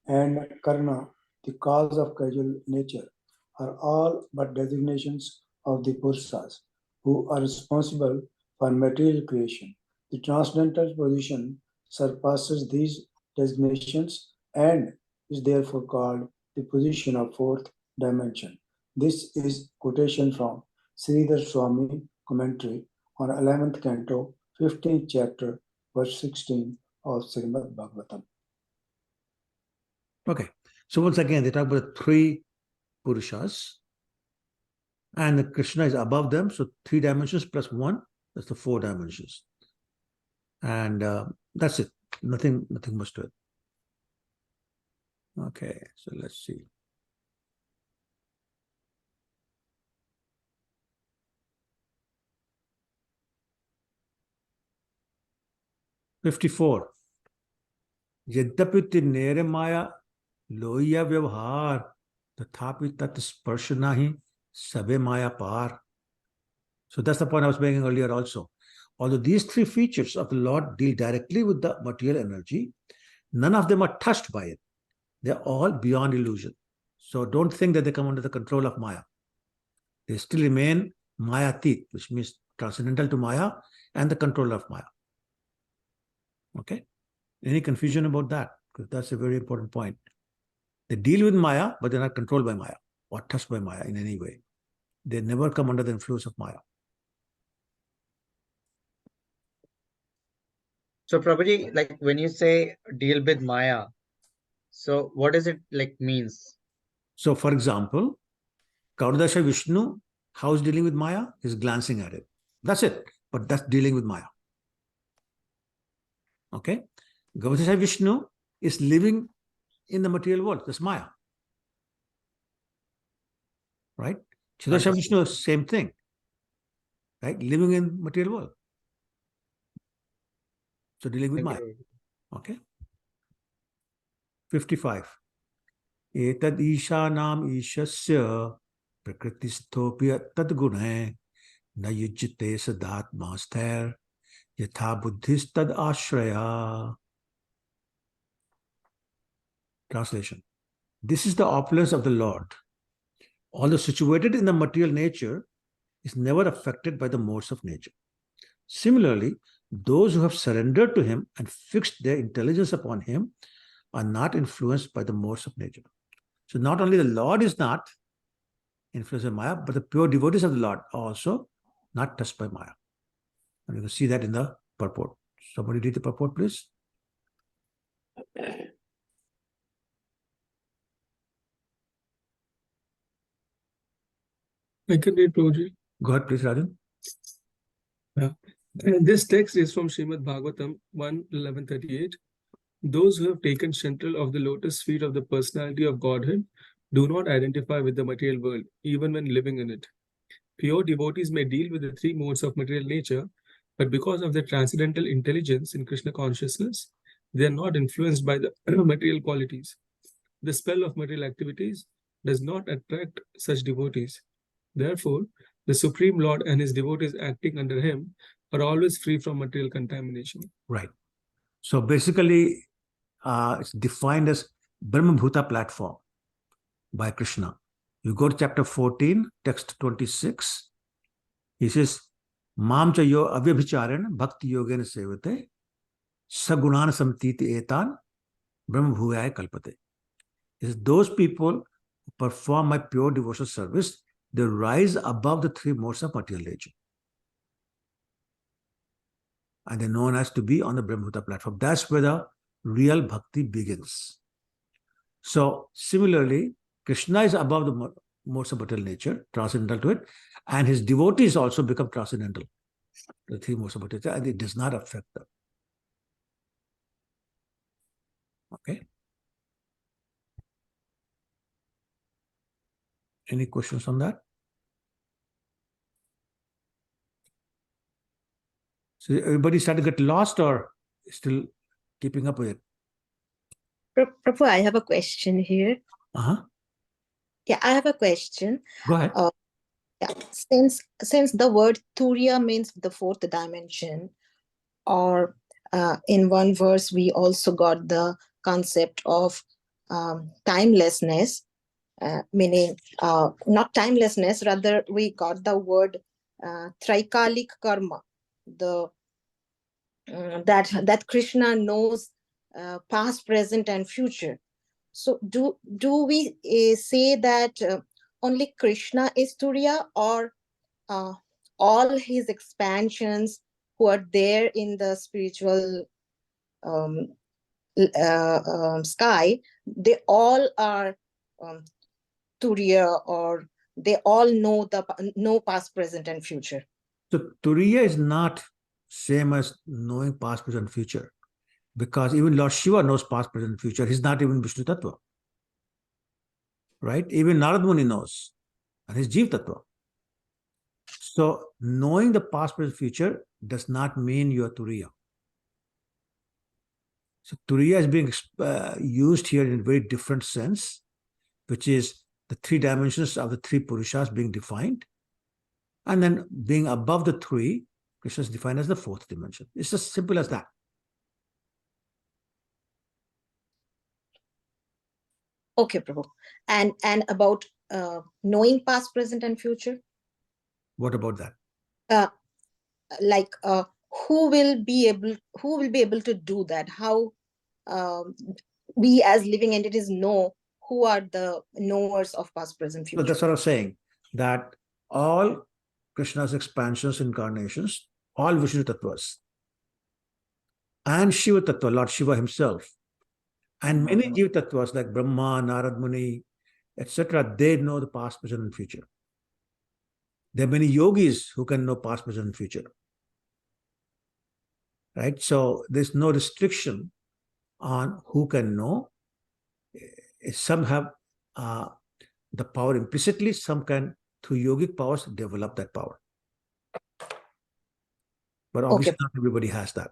and Karna, the cause of causal nature, are all but designations of the Purushas, who are responsible for material creation. The transcendental position surpasses these designations and is therefore called the position of fourth dimension. This is quotation from Sridhar Swami commentary on 11th canto, 15th chapter, verse 16 of Srimad Bhagavatam. Okay. So once again, they talk about three Purushas. And Krishna is above them. So 3 dimensions plus 1, that's the 4 dimensions. And that's it. Nothing much to it. Okay, so let's see. $54. यद्यपि नेरे माया लोहिया व्यवहार तथापि तत्स्पर्श नहीं सबे maya par. So that's the point I was making earlier also. Although these 3 features of the Lord deal directly with the material energy, none of them are touched by it. They're all beyond illusion. So don't think that they come under the control of Maya. They still remain Mayatit, which means transcendental to Maya and the control of Maya. Okay? Any confusion about that? Because that's a very important point. They deal with Maya, but they're not controlled by Maya or touched by Maya in any way. They never come under the influence of Maya. So Prabhuji, like when you say deal with Maya, so what does it like means? So for example, Kaurdasha Vishnu, how's dealing with Maya? He's glancing at it. That's it. But that's dealing with Maya. Okay? Gavadasha Vishnu is living in the material world. That's Maya. Right? Chidasha Vishnu is same thing. Right? Living in material world. So dealing with Maya. Okay? 55. Etad Ishanam Ishasya Prakristopya Tadgunhe Na Yujjite Sadatmasthar Yatha Buddhis Tad Ashraya. Translation. This is the opulence of the Lord. Although situated in the material nature, is never affected by the modes of nature. Similarly, those who have surrendered to him and fixed their intelligence upon him are not influenced by the modes of nature. So not only the Lord is not influenced by Maya, but the pure devotees of the Lord are also not touched by Maya. And you can see that in the purport. Somebody read the purport, please. I can read, Prabhuji. Go ahead, please, Rajan. Yeah. This text is from Srimad Bhagavatam 1:1138. Those who have taken shelter of the lotus feet of the personality of Godhead do not identify with the material world, even when living in it. Pure devotees may deal with the 3 modes of material nature, but because of their transcendental intelligence in Krishna consciousness, they are not influenced by the material qualities. The spell of material activities does not attract such devotees. Therefore, the Supreme Lord and his devotees acting under him are always free from material contamination. Right. So basically, it's defined as Brahma Bhuta platform by Krishna. You go to chapter 14, text 26. He says, Mam cha yo avyabhicharan bhakti yogena sevate sagunan samtiti etan Brahma bhuyaya kalpate. Is those people who perform my pure devotional service, they rise above the 3 modes of material nature. And they're known as to be on the Brahmabhuta platform. That's where the real bhakti begins. So similarly, Krishna is above the modes of material nature, transcendental to it, and his devotees also become transcendental. The 3 modes of material nature, and it does not affect them. Okay. Any questions on that? So everybody started to get lost or still keeping up with it? Prabhu, I have a question here. Yeah, I have a question. Go ahead. Yeah, since the word Turiya means the fourth dimension, or in one verse we also got the concept of timelessness, meaning not timelessness, rather we got the word Traikalik karma, the that Krishna knows past, present, and future. So do we say that only Krishna is Turiya, or all his expansions who are there in the spiritual sky, they all are Turiya, or they all know past, present, and future? So Turiya is not same as knowing past, present, future, because even Lord Shiva knows past, present, future. He's not even Vishnu Tattva, right? Even Narad Muni knows, and he's Jeev Tattva. So knowing the past, present, future does not mean you are Turiya. So Turiya is being used here in a very different sense, which is the three dimensions of the three Purushas being defined, and then being above the three, Krishna is defined as the fourth dimension. It's as simple as that. Okay, Prabhu. And about knowing past, present, and future? What about that? Who will be able to do that? How we as living entities know who are the knowers of past, present, future? So that's what I was saying, that all Krishna's expansions, incarnations, all Vishnu Tattvas, and Shiva Tattva, Lord Shiva himself, and many Jiva Tattvas like Brahma, Narad Muni, etc., they know the past, present, and future. There are many yogis who can know past, present, and future. Right? So there's no restriction on who can know. Some have the power implicitly, some can, through yogic powers, develop that power. But obviously, not everybody has that.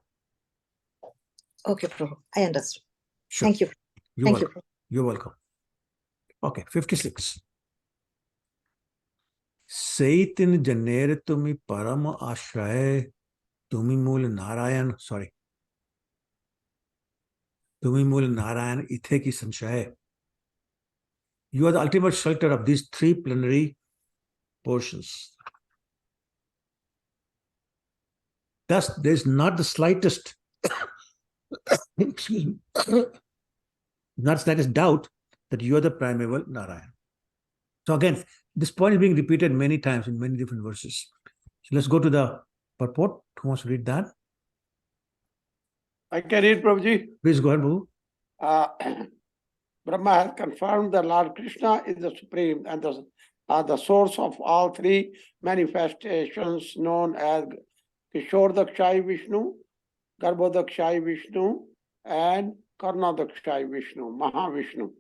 Okay, Prabhu, I understood. Sure. Thank you. Thank you. You're welcome. Okay, 56. Seitin janer tumi param ashray tumi mul Narayan. Sorry. Tumi mul Narayan ithe ki sanshay. You are the ultimate shelter of these three plenary portions. Thus, there is not the slightest excuse me, not the slightest doubt that you are the primeval Narayan. So again, this point is being repeated many times in many different verses. So let's go to the purport. Who wants to read that? I can read, Prabhuji. Please go ahead, Babu. Brahma has confirmed that Lord Krishna is the supreme and the source of all three manifestations known as Kishordakshayi Vishnu, Garbhodakshayi Vishnu, and Karnadakshayi Vishnu, Mahavishnu.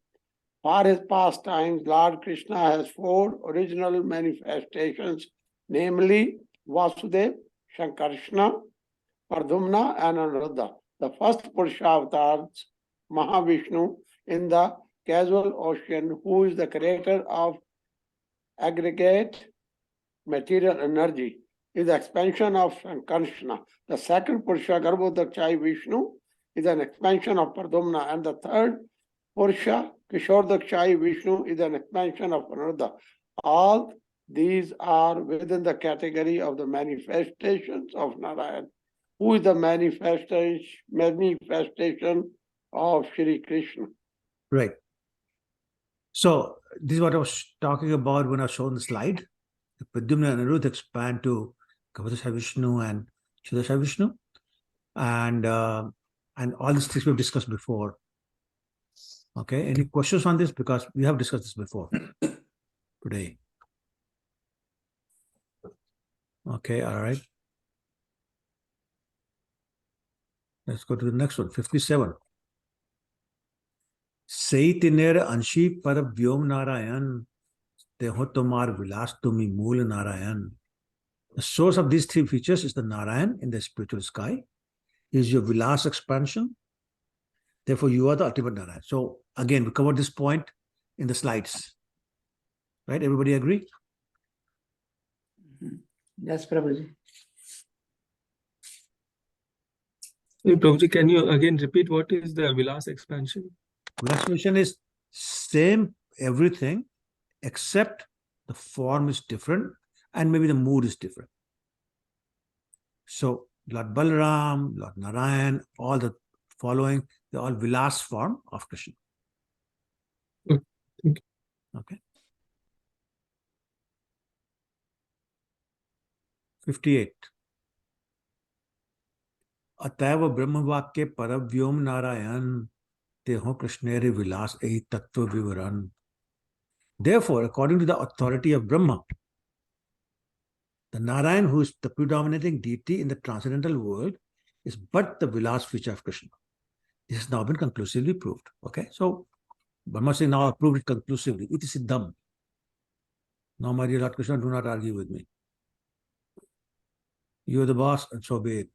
For his pastimes, Lord Krishna has four original manifestations, namely Vasudev, Shankarshna, Pardhumna, and Anuruddha. The first Purusha avatars, Mahavishnu, in the casual ocean, who is the creator of aggregate material energy, is the expansion of Shankarshna. The second Purusha, Garbhodakshayi Vishnu, is an expansion of Pardhumna, and the third Purusha, Kishordakshayi Vishnu, is an expansion of Anuruddha. All these are within the category of the manifestations of Narayan, who is the manifestation of Shri Krishna. Right. So this is what I was talking about when I was showing the slide. The Pradyumna and Anuruddha expand to Garbhodakshayi Vishnu and Kishordakshayi Vishnu, and all these things we've discussed before. Okay, any questions on this? Because we have discussed this before today. Okay, all right. Let's go to the next one, 57. Seitiner Anshi Par Vyom Narayan Teho Tomar Vilas Tumi Mool Narayan. The source of these three features is the Narayan in the spiritual sky. He is your Vilas expansion. Therefore, you are the ultimate Narayan. So again, we covered this point in the slides. Right? Everybody agree? Yes, Prabhuji. Prabhuji, can you again repeat what is the Vilas expansion? Vilas expansion is same everything except the form is different and maybe the mood is different. So Lord Balaram, Lord Narayan, all the following, they're all Vilas form of Krishna. Okay. 58. अतएव ब्रह्मवाक्य परव्योम नारायण तेहो कृष्णेरे विलास एहि तत्व विवरण. Therefore, according to the authority of Brahma, the Narayan, who is the predominating deity in the transcendental world, is but the Vilas feature of Krishna. This has now been conclusively proved. Okay, so Brahma saying now proved it conclusively. It is siddham. Now, my dear Lord Krishna, do not argue with me. You are the boss, and so be it.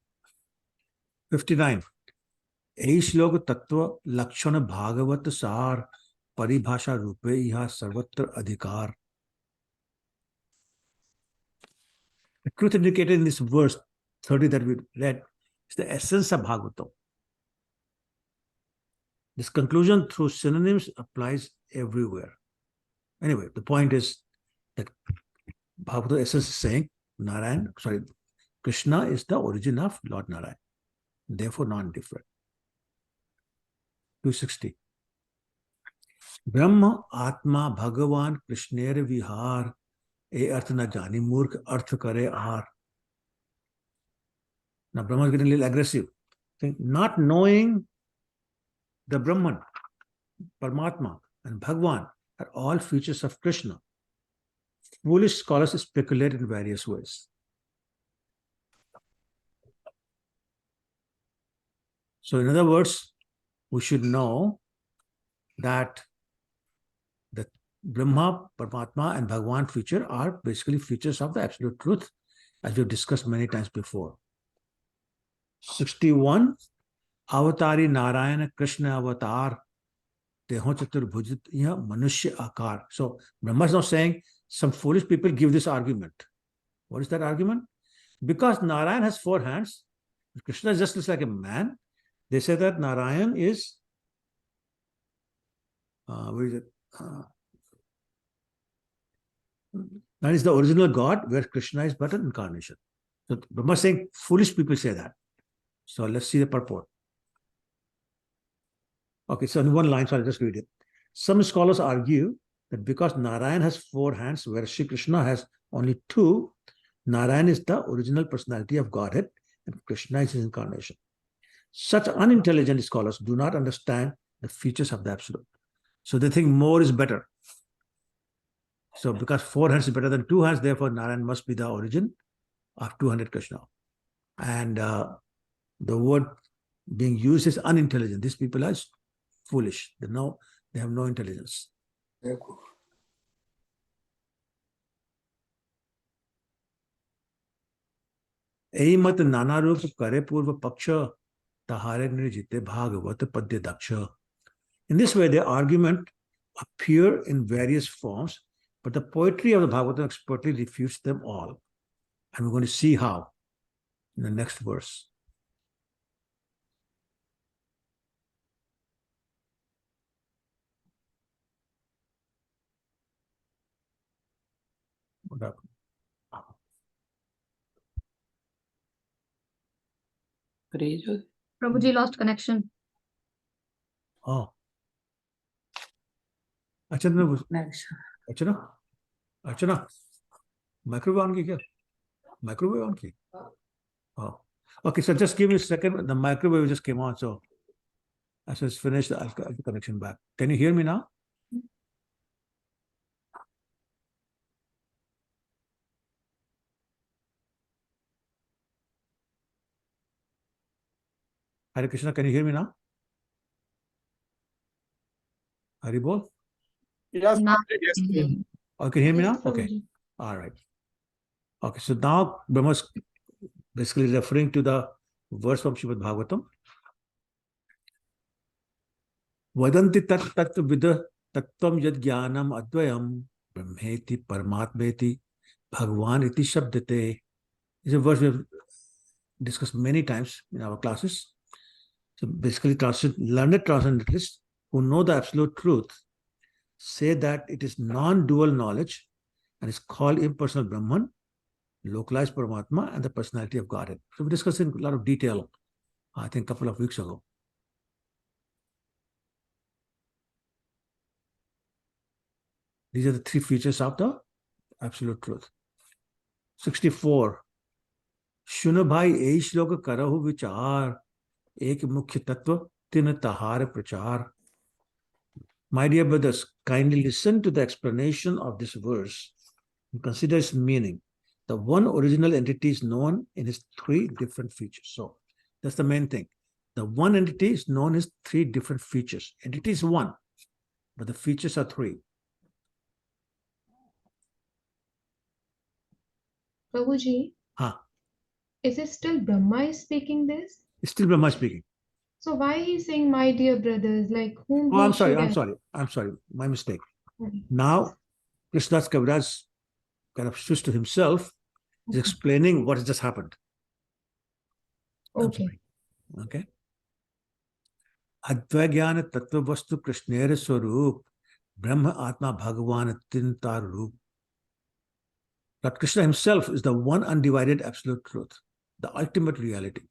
59. एहि श्लोक तत्व लक्षण भागवत सार परिभाषा रूपे यह सर्वत्र अधिकार. The truth indicated in this verse 30 that we read is the essence of Bhagavatam. This conclusion through synonyms applies everywhere. Anyway, the point is that Bhagavatam essence is saying Krishna is the origin of Lord Narayan, therefore non-different. 260. ब्रह्म आत्मा भगवान कृष्णेर विहार ए अर्थ न जानी मूर्ख अर्थ करे are. Now Brahma is getting a little aggressive. Not knowing the Brahman, Paramatma and Bhagwan are all features of Krishna. Foolish scholars speculate in various ways. So in other words, we should know that the Brahma, Paramatma and Bhagwan feature are basically features of the absolute truth, as we've discussed many times before. 61. Avatari Narayana Krishna Avatar Teho Chaturbhujit Manushya Akar. So Brahma is now saying some foolish people give this argument. What is that argument? Because Narayan has 4 hands, Krishna just looks like a man. They say that Narayan is that is the original God, where Krishna is but an incarnation. So Brahma is saying foolish people say that. So let's see the purport. Okay, so in one line, so I'll just read it. Some scholars argue that because Narayan has 4 hands, whereas Shri Krishna has only 2, Narayan is the original personality of Godhead and Krishna is his incarnation. Such unintelligent scholars do not understand the features of the Absolute. So they think more is better. So because 4 hands is better than 2 hands, therefore Narayan must be the origin of 200 Krishna. And the word being used is unintelligent. These people are foolish. They have no intelligence. एही मत नाना रूप करे पूर्व पक्ष तहारे निर्जिते भागवत पद्य दक्ष. In this way, the argument appear in various forms, but the poetry of the Bhagavatam expertly refutes them all. And we're going to see how in the next verse. What happened? Prabhuji lost connection. Oh. Archana, microwave on ki kya? Microwave on ki? Oh. Okay, so just give me a second. The microwave just came on, so as it's finished, I'll get the connection back. Can you hear me now? Hare Krishna, can you hear me now? Haribol? Yes. Yes. Oh, can you hear me now? Okay. All right. Okay, so now Brahma is basically referring to the verse from Srimad Bhagavatam. Vadanti tat tattva tattvam yad jnanam advayam brahmeti paramatmeti bhagwan iti shabdate. It's a verse we have discussed many times in our classes. So basically, learned transcendentalists who know the absolute truth say that it is non-dual knowledge and is called impersonal Brahman, localized Paramatma, and the personality of Godhead. So we discussed in a lot of detail, I think, a couple of weeks ago. These are the three features of the absolute truth. 64. Shunu bhai ei shlok karahu vichar ek mukhya tattva tin tahar prachar. My dear brothers, kindly listen to the explanation of this verse and consider its meaning. The one original entity is known in its three different features. So that's the main thing. The one entity is known as three different features. Entity is one, but the features are three. Prabhuji, is it still Brahma is speaking this? It's still Brahma speaking. So why he's saying, my dear brothers, like whom Oh, he I'm sorry, should I'm sorry, my mistake. Sorry. Now, Krishnadas Kaviraj kind of switched to himself, is explaining what has just happened. Okay. Okay. Advajnana tattva vastu krishnera swarup brahma atma bhagavan tintar roop. Lord Krishna himself is the one undivided absolute truth, the ultimate reality.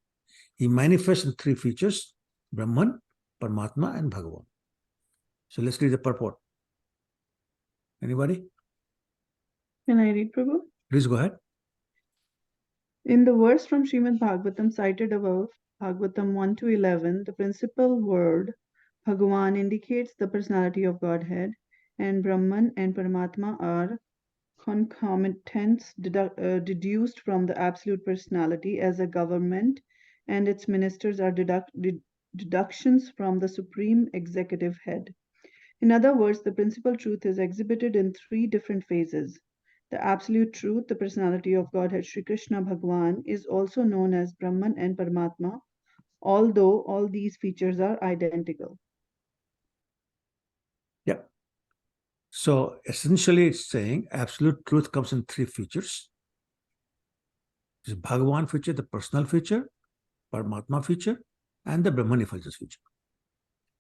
He manifests in three features: Brahman, Paramatma, and Bhagavan. So let's read the purport. Anybody? Can I read, Prabhu? Please go ahead. In the verse from Srimad Bhagavatam cited above, Bhagavatam 1 to 11, the principal word Bhagavan indicates the personality of Godhead, and Brahman and Paramatma are concomitants deduced from the absolute personality as a government, and its ministers are deductions from the supreme executive head. In other words, the principal truth is exhibited in three different phases. The absolute truth, the personality of Godhead Sri Krishna Bhagavan, is also known as Brahman and Paramatma, although all these features are identical. Yeah. So essentially it's saying absolute truth comes in three features. This Bhagavan feature, the personal feature, Paramatma feature, and the Brahman effulgence feature.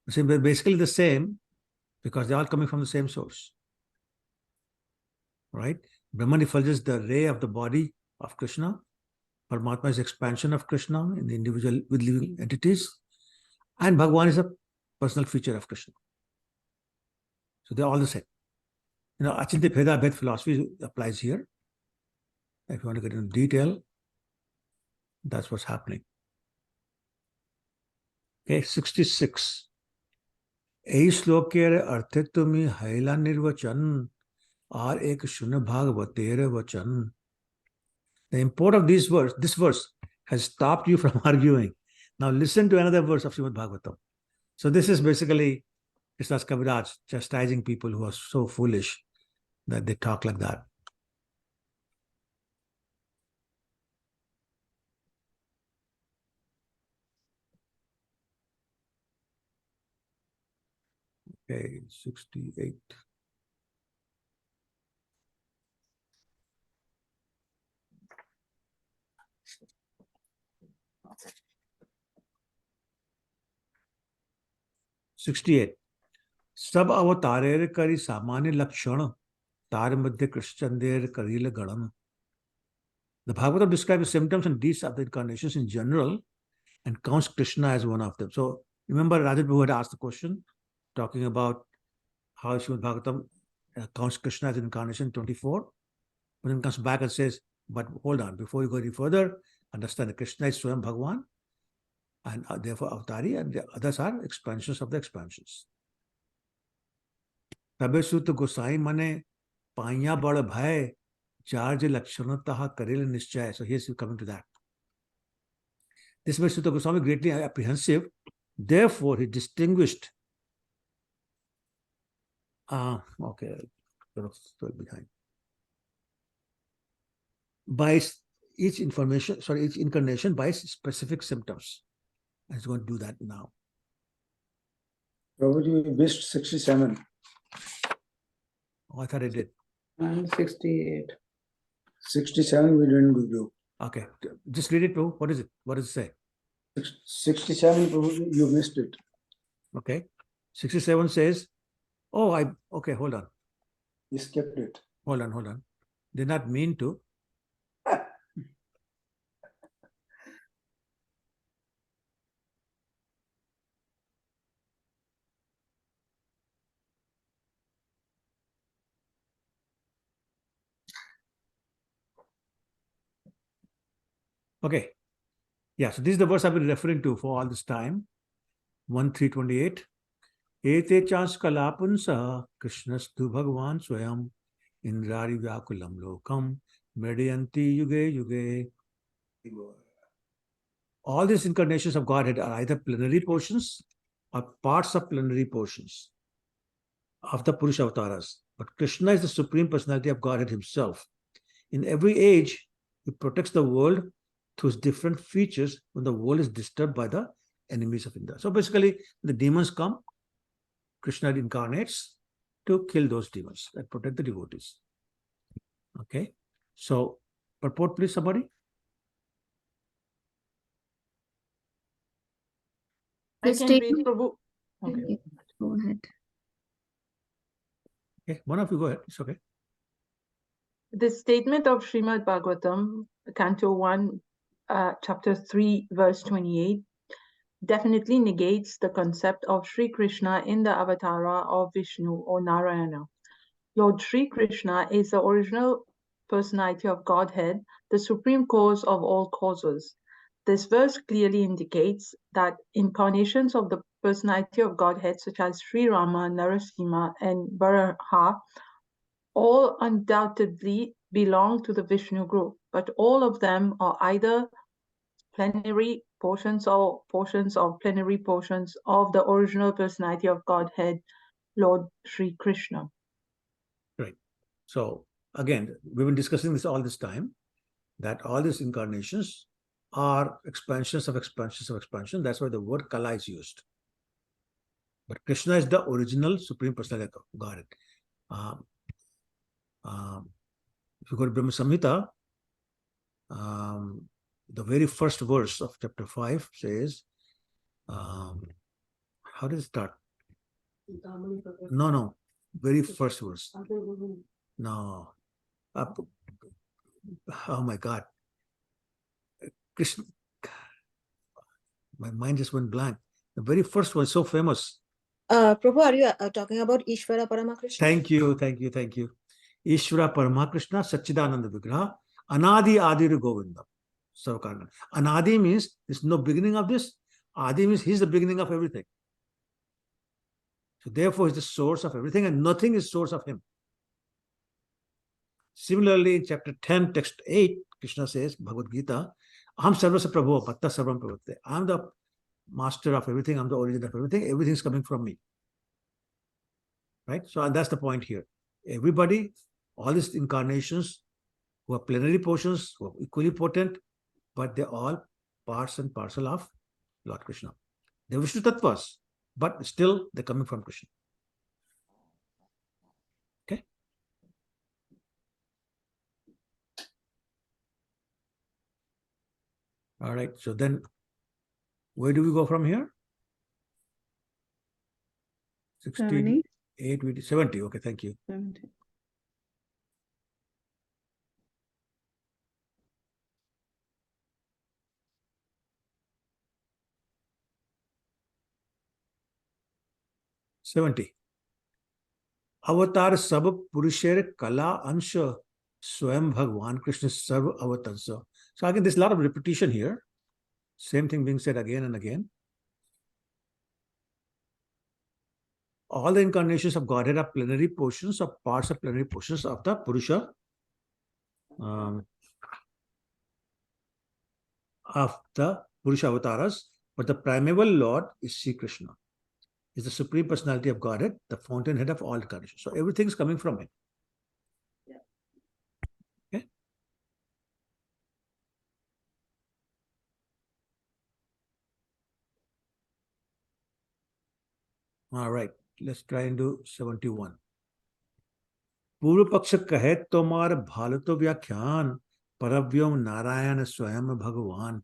They're basically the same because they're all coming from the same source. Right? Brahman effulgence is the ray of the body of Krishna. Paramatma is expansion of Krishna in the individual with living entities. And Bhagavan is a personal feature of Krishna. So they're all the same. You know, Achintya Bheda Bhed philosophy applies here. If you want to get into detail, that's what's happening. Okay, 66. Ei slokere arthe tumi haila nirvachan ar ek shunna bhagavatere vachan. The import of this verse has stopped you from arguing. Now listen to another verse of Srimad Bhagavatam. So this is basically Krishnadas Kaviraj chastising people who are so foolish that they talk like that. Okay, 68. सब अवतारेर करी सामान्य लक्षण तार मध्य कृष्णचंदेर करील गणन. The Bhagavatam describes the symptoms and deeds of the incarnations in general and counts Krishna as one of them. So remember Rajat Prabhu had asked the question talking about how Srimad Bhagavatam counts Krishna as an incarnation 24. But then comes back and says, but hold on, before you go any further, understand that Krishna is Swayam Bhagavan and therefore Avatari, and the others are expansions of the expansions. तबे सुत गोसाई मने पाइया बड़ भय charge लक्षणतः करेल निश्चय. So here's coming to that. This made Sutta Goswami greatly apprehensive. Therefore, he distinguished. Okay, behind. By each incarnation by specific symptoms. I'm going to do that now. Prabhuji, we missed 67. Oh, I thought I did. And 68. 67 we didn't do. Okay, just read it, Prabhu. What is it? What does it say? 67, Prabhuji, you missed it. Okay. 67 says, okay, hold on. You skipped it. Hold on. Did not mean to. Okay. Yeah, so this is the verse I've been referring to for all this time. 1:328. Ete chans kalapunsa Krishnastu Bhagavan Swayam Indrari Vyakulam Lokam Medyanti Yuge Yuge. All these incarnations of Godhead are either plenary portions or parts of plenary portions of the Purusha avatars. But Krishna is the Supreme Personality of Godhead himself. In every age, he protects the world through his different features when the world is disturbed by the enemies of Indra. So basically, the demons come, Krishna incarnates to kill those demons and protect the devotees. Okay, so purport, please, somebody. The I can read, statement. Prabhu. Okay. Go ahead. Okay, one of you go ahead. It's okay. The statement of Srimad Bhagavatam, Canto 1, Chapter 3, verse 28, definitely negates the concept of Sri Krishna in the avatara of Vishnu or Narayana. Lord Sri Krishna is the original personality of Godhead, the supreme cause of all causes. This verse clearly indicates that incarnations of the personality of Godhead, such as Sri Rama, Narasimha, and Varaha, all undoubtedly belong to the Vishnu group, but all of them are either plenary portions or portions of plenary portions of the original personality of Godhead, Lord Sri Krishna. Right. So again, we've been discussing this all this time, that all these incarnations are expansions of expansions of expansion. That's why the word Kala is used. But Krishna is the original Supreme Personality of Godhead. If you go to Brahma Samhita, the very first verse of chapter 5 says, how does it start? No, very first verse. No. Oh my God. Krishna. My mind just went blank. The very first one, so famous. Prabhu, are you talking about Ishvara Paramakrishna? Thank you. Ishvara Paramakrishna Satchidananda Vigraha Anadi Adiru Govinda. Sarvakarna. Anadi means there's no beginning of this. Adi means he's the beginning of everything. So therefore he's the source of everything and nothing is source of him. Similarly, in chapter 10, text 8, Krishna says, Bhagavad Gita, Aham Sarvasa Prabhu, Patta Sarvam Pravate. I'm the master of everything, I'm the origin of everything, everything's coming from me. Right? So that's the point here. Everybody, all these incarnations who are plenary portions, who are equally potent, but they're all parts and parcel of Lord Krishna. They're Vishnu Tattvas, but still they're coming from Krishna. Okay? All right, so then where do we go from here? 60, 70. Okay, thank you. 70. अवतार सब पुरुषेर कला अंश स्वयं भगवान कृष्ण सर्व अवतंस. So again, there's a lot of repetition here. Same thing being said again and again. All the incarnations of Godhead are plenary portions or parts of plenary portions of the Purusha, avatars, but the primeval Lord is Sri Krishna. Is the Supreme Personality of Godhead, the fountainhead of all incarnations. So everything is coming from him. Yeah. Okay. All right, let's try and do 71. पूर्व पक्ष कहे तोमार भाल तो व्याख्यान परव्योम नारायण स्वयं भगवान.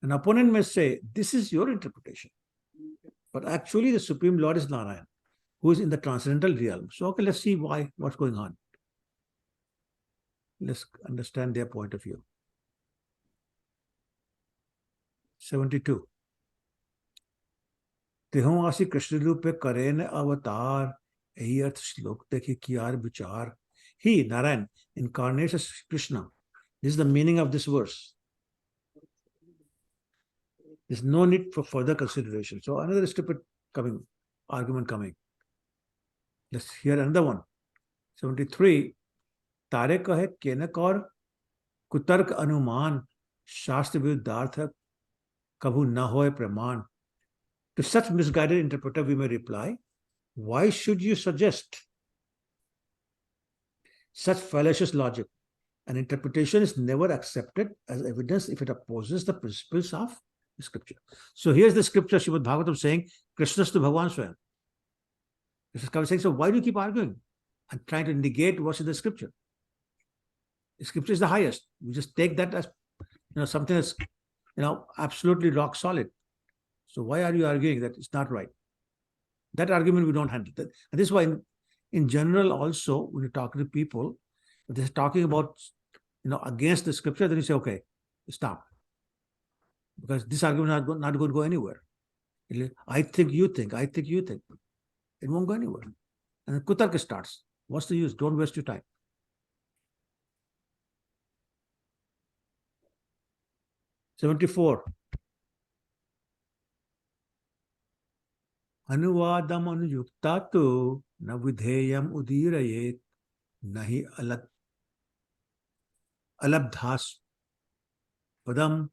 An opponent may say, this is your interpretation. But actually the Supreme Lord is Narayan, who is in the transcendental realm. So okay, let's see what's going on. Let's understand their point of view. 72. तेहोवासी Krishna रूप पे करे न अवतार यही अर्थ श्लोक देखिए कियार विचार. He, Narayan, incarnates as Krishna. This is the meaning of this verse. There's no need for further consideration. So another stupid argument coming. Let's hear another one. 73. तारे कहे केनक और कुतर्क अनुमान शास्त्र विरुद्धार्थ कभू न होए प्रमाण. To such misguided interpreter we may reply, why should you suggest such fallacious logic? An interpretation is never accepted as evidence if it opposes the principles of the scripture. So here's the scripture, Srimad Bhagavatam, saying, Krishna's to Bhagavan Swayam. This is saying, so why do you keep arguing and trying to negate what's in the scripture? The scripture is the highest. We just take that as something that's absolutely rock solid. So why are you arguing that it's not right? That argument we don't handle. And this is why in general also, when you talk to people, if they're talking about against the scripture, then you say, okay, stop. Because this argument is not going to go anywhere. I think you think, I think you think. It won't go anywhere. And then Kutarka starts. What's the use? Don't waste your time. '74. अनुवादम अनुयुक्ता तो न विधेयम उदीरयेत नहि अलब्धास पदम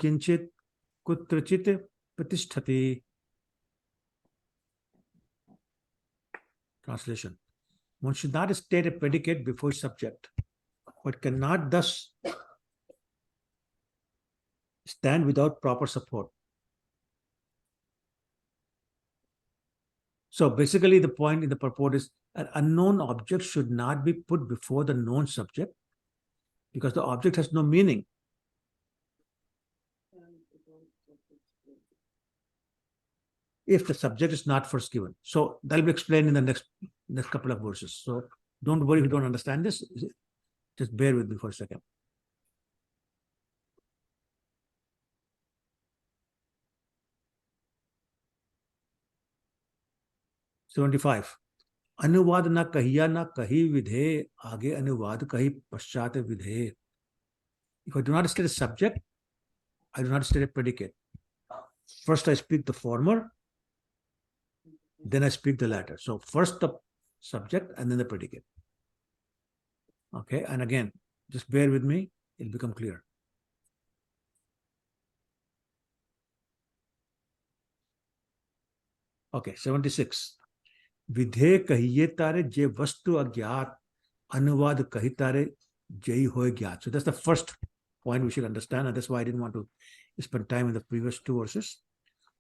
किंचित कुत्रचित प्रतिष्ठति. Translation. One should not state a predicate before subject, but cannot thus stand without proper support. So basically the point in the purport is an unknown object should not be put before the known subject because the object has no meaning. If the subject is not first given. So that'll be explained in the next couple of verses. So don't worry if you don't understand this. Just bear with me for a second. '75. अनुवाद न कहिया न कही विधेय आगे अनुवाद कही पश्चात विधेय. If I do not state a subject, I do not state a predicate. First I speak the former, then I speak the latter. So first the subject and then the predicate. Okay, and again, just bear with me, it'll become clear. Okay, 76. विधेय कहिए तारे जे वस्तु अज्ञात अनुवाद कही तारे जय होए ज्ञात. So that's the first point we should understand, and that's why I didn't want to spend time in the previous two verses.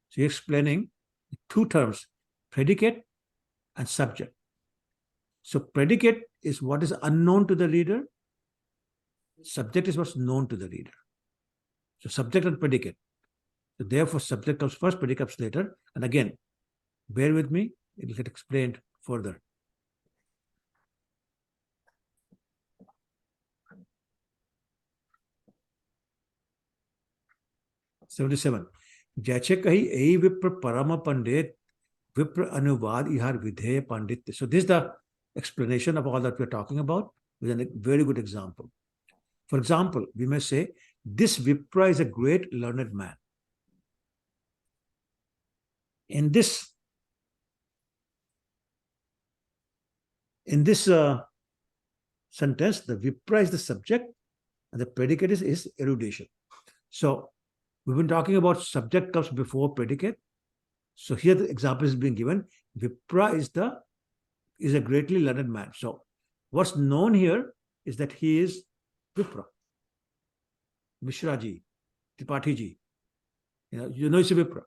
So you're explaining two terms, predicate and subject. So predicate is what is unknown to the reader. Subject is what's known to the reader. So subject and predicate. So therefore subject comes first, predicate comes later. And again, bear with me, it will get explained further. '77. जैसे कही यही विप्र परम पंडित विप्र अनुवाद इहार विधेय पंडित. So this is the explanation of all that we're talking about with a very good example. For example, we may say, this Vipra is a great learned man. In this sentence, the Vipra is the subject and the predicate is erudition. So we've been talking about subject comes before predicate. So here the example is being given. Vipra is a greatly learned man. So what's known here is that he is Vipra, Mishraji, Tripathi ji. You know he's a Vipra.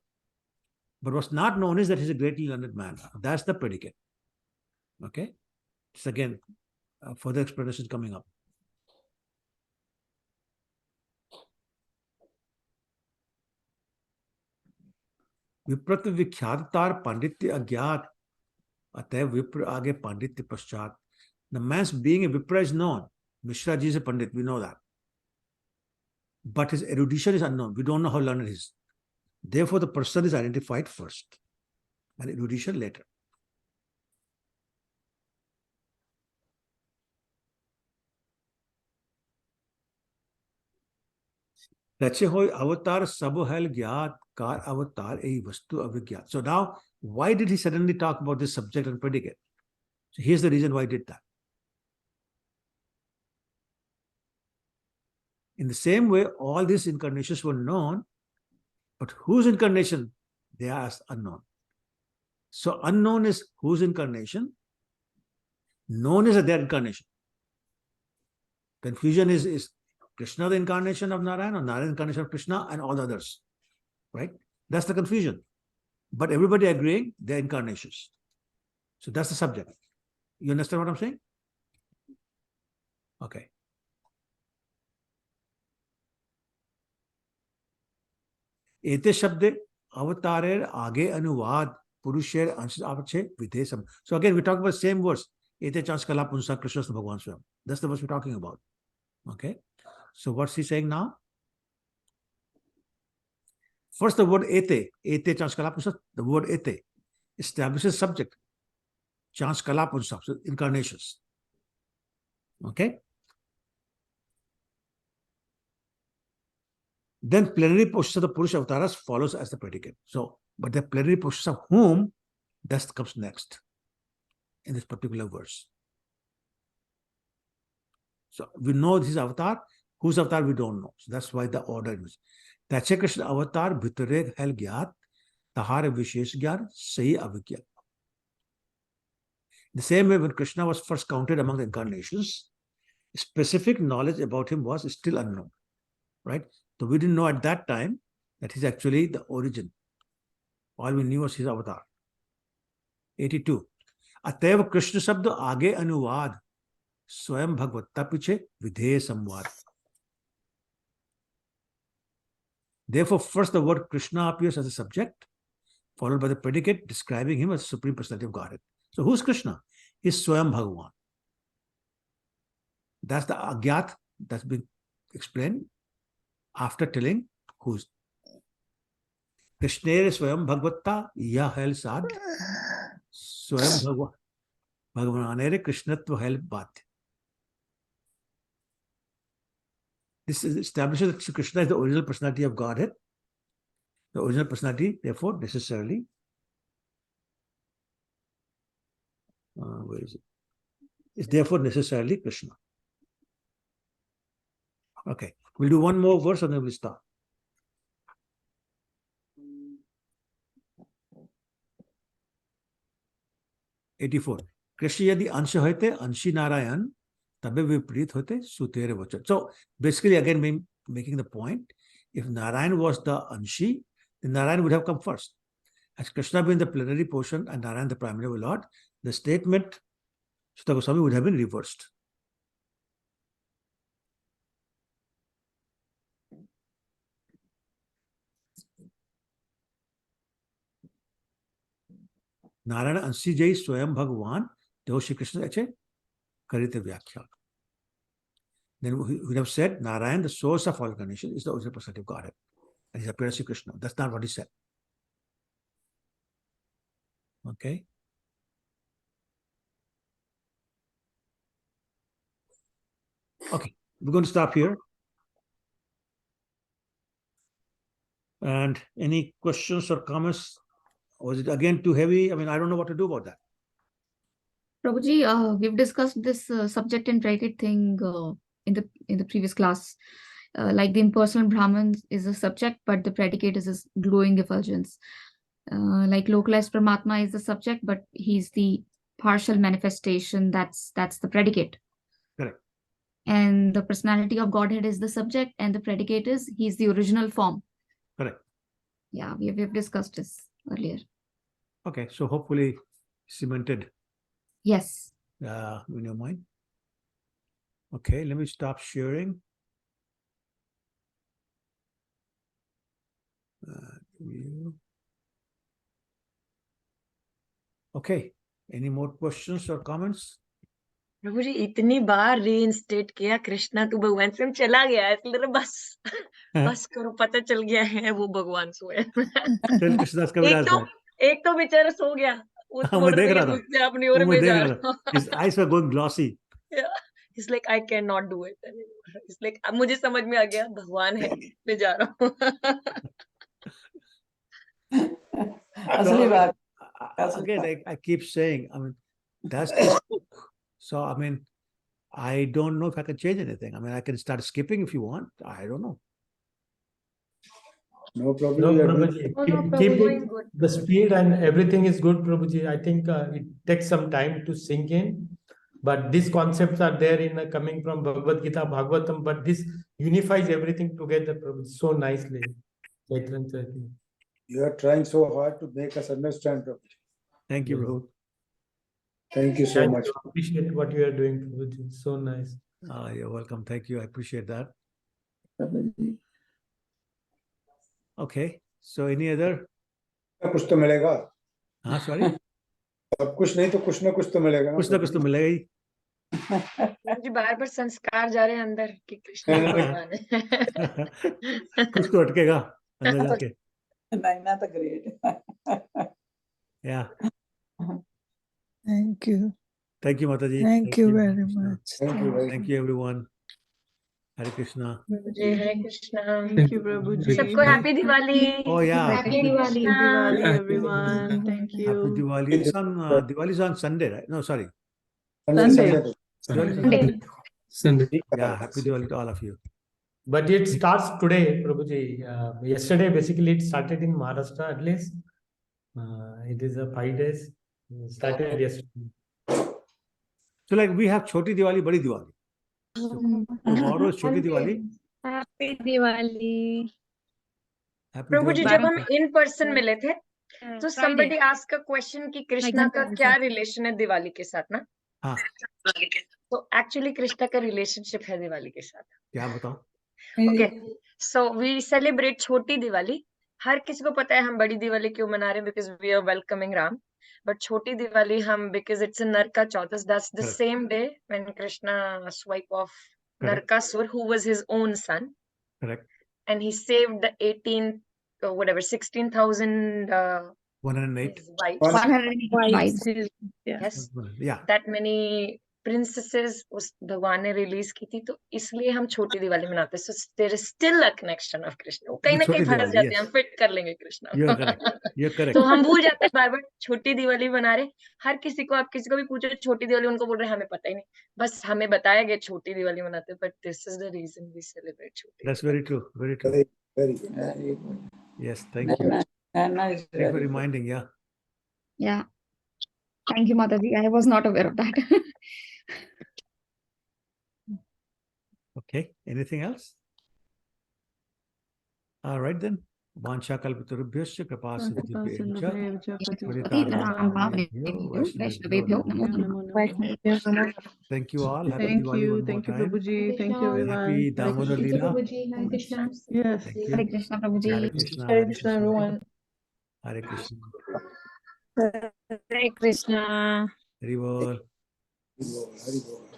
But what's not known is that he's a greatly learned man. That's the predicate. Okay? It's again, further explanation coming up. विप्रत विख्यातार पांडित्य अज्ञात अतः विप्र आगे पांडित्य पश्चात. The man's being a Vipra is known. Mishra ji is a Pandit, we know that. But his erudition is unknown. We don't know how learned he is. Therefore, the person is identified first and erudition later. So now, why did he suddenly talk about this subject and predicate? So here's the reason why he did that. In the same way, all these incarnations were known, but whose incarnation? They are unknown. So unknown is whose incarnation? Known is their incarnation. Confusion is Krishna the incarnation of Narayan, or Narayan the incarnation of Krishna, and all the others. Right? That's the confusion. But everybody agreeing they're incarnations. So that's the subject. You understand what I'm saying? Okay. एते शब्दे अवतारेर आगे अनुवाद पुरुषेर अंश आवच्छे विधेयसम. So again we talk about the same verse. एते chance कला पुंसा कृष्ण भगवान स्वयं. That's the verse we're talking about. Okay. So what's he saying now? First the word ete chans kala punsa, the word ete establishes subject. Chans kala punsa, so incarnations. Okay. Then plenary portions of the Purusha avatars follows as the predicate. So, but the plenary portions of whom, that comes next in this particular verse. So we know this avatar, whose avatar we don't know. So that's why the order is. Tache Krishna avatar bhitare hel gyat, tahare vishesh gyan, sahi avigyat. The same way when Krishna was first counted among the incarnations, specific knowledge about him was still unknown. Right? So we didn't know at that time that he's actually the origin. All we knew was his avatar. 82. Ateva Krishna Sabda Age Anuvad Swayam Bhagavata Piche Vidhe Samvad. Therefore, first the word Krishna appears as a subject, followed by the predicate describing him as Supreme Personality of Godhead. So who's Krishna? He's Swayam Bhagavan. That's the Agyat that's been explained after telling who's. Krishnere Swayam Bhagavata Yahel Sad Swayam Bhagavanere Krishnatva Hel Bhat. This establishes that Krishna is the original personality of Godhead. The original personality, therefore, necessarily, where is it? Is therefore necessarily Krishna. Okay, we'll do one more verse and then we'll stop. '84. Krishna yadi ansha hote anshi Narayan tabe viprit hote sutere vachan. So basically, again, making the point, if Narayan was the anshi, then Narayan would have come first. As Krishna being the plenary portion and Narayan the primary Lord, the statement Sutta Goswami would have been reversed. Narayana Ansi Jai Swayam Bhagavan, Deho Shri Krishna Eche Karite Vyakhya. Then we would have said Narayan, the source of all incarnation, is the original personality of Godhead. And his appearance is Krishna. That's not what he said. Okay. Okay, we're going to stop here. And any questions or comments? Or is it again too heavy? I mean, I don't know what to do about that. Prabhuji, we've discussed this subject and predicate thing in the previous class. Like the impersonal Brahman is a subject, but the predicate is his glowing effulgence. Like localized Paramatma is the subject, but he's the partial manifestation. That's the predicate. Correct. And the personality of Godhead is the subject, and the predicate is he's the original form. Correct. Yeah, we've discussed this earlier. Okay, so hopefully cemented Yes. in your mind. Okay, let me stop sharing. Okay, any more questions or comments? प्रभु जी इतनी बार reinstate किया कृष्णा तू भगवान से चला गया है इसलिए बस बस करो पता चल गया है वो भगवान सोए चल कृष्णदास कबीरदास भाई एक तो बेचारा सो गया वो हाँ, मैं देख रहा था मुझसे अपनी ओर वो मैं में देख जा रहा था his eyes were going glossy He's like I cannot do it anymore. He's like अब मुझे समझ में आ गया भगवान है मैं जा रहा हूँ असली बात again I keep saying I mean that's the book. So I mean I don't know if I can change anything. I mean I can start skipping if you want. I don't know. No problem. No, we are Prabhuji. Oh, no, Keep Prabhuji. it, the speed and everything is good, Prabhuji. I think it takes some time to sink in. But these concepts are there in coming from Bhagavad Gita, Bhagavatam, but this unifies everything together, Prabhuji, so nicely. Chaitanya. You are trying so hard to make us understand, Prabhuji. Thank you, Prabhu. Thank you so much. I appreciate what you are doing, Prabhuji. So nice. You're welcome. Thank you. I appreciate that. Okay. So any other? कुछ तो मिलेगा हाँ sorry सब कुछ नहीं तो कुछ ना कुछ तो मिलेगा कुछ ना कुछ तो मिलेगा ही मुझे बार-बार संस्कार जा रहे हैं अंदर कि कृष्ण भगवान है कुछ तो अटकेगा अंदर जाके Naina the great. Yeah. Thank you. Thank you, Mataji. Thank you very much. Thank you, everyone. Hare Krishna. Hare Krishna. Thank you, Prabhuji. सबको happy Diwali Oh yeah. Happy Diwali Diwali, everyone. Thank Happy you. Diwali. It's on Diwali is on Sunday, right? No, sorry. Sunday. Sunday. Sunday. Yeah, happy Diwali to all of you. But it starts today, Prabhuji. Yesterday, basically, it started in Maharashtra at least. It is 5 days. Started yesterday. So like we have Choti Diwali, Badi Diwali. So tomorrow is Choti Diwali. Happy Diwali Happy Prabhu ji Diwali. जब हम in person मिले थे तो somebody asked a question कि कृष्णा का क्या relation है दिवाली के साथ ना हाँ तो एक्चुअली कृष्णा का रिलेशनशिप है दिवाली के साथ क्या बताओ ओके सो वी सेलिब्रेट छोटी दिवाली हर किसी को पता है हम बड़ी दिवाली क्यों मना रहे हैं because we are welcoming Ram but छोटी दिवाली हम because it's a Narka Chaudas that's the same day when Krishna swipe off Narkasur, who was his own son. Correct. And he saved the 16,000 108 wives. Yes. Yeah. That many princesses उस भगवान ने release की थी तो इसलिए हम छोटी दिवाली मनाते हैं. So there is still a connection of Krishna. वो कहीं ना कहीं फंस जाते हैं हम फिट कर लेंगे Krishna. You're correct. You're correct. तो हम भूल जाते हैं बार-बार छोटी दिवाली मना रहे. हर किसी को आप किसी को भी पूछो छोटी दिवाली उनको बोल रहे हैं हमें पता ही नहीं. बस हमें बताया गया छोटी दिवाली मनाते हैं. But this is the reason we celebrate छोटी. That's very true. Very true. Very good. Yes. Thank you. Thank you for reminding. Yeah. Yeah. Thank you, Mataji. I was not aware of that. Okay. Anything else? All right then. Vansha kalpatarubhyasya kripa sindhubhyascha Thank you all. Happy Thank Diwali you. one more Thank you, time. Prabhuji. Thank you, everyone. Happy Damodar Lila. Hare Krishna. Yes. Thank you. Hare Krishna, Prabhuji. Hare Krishna. Hare Krishna, everyone. Hare Krishna. Hare Krishna. Hari Bol. Hari Bol.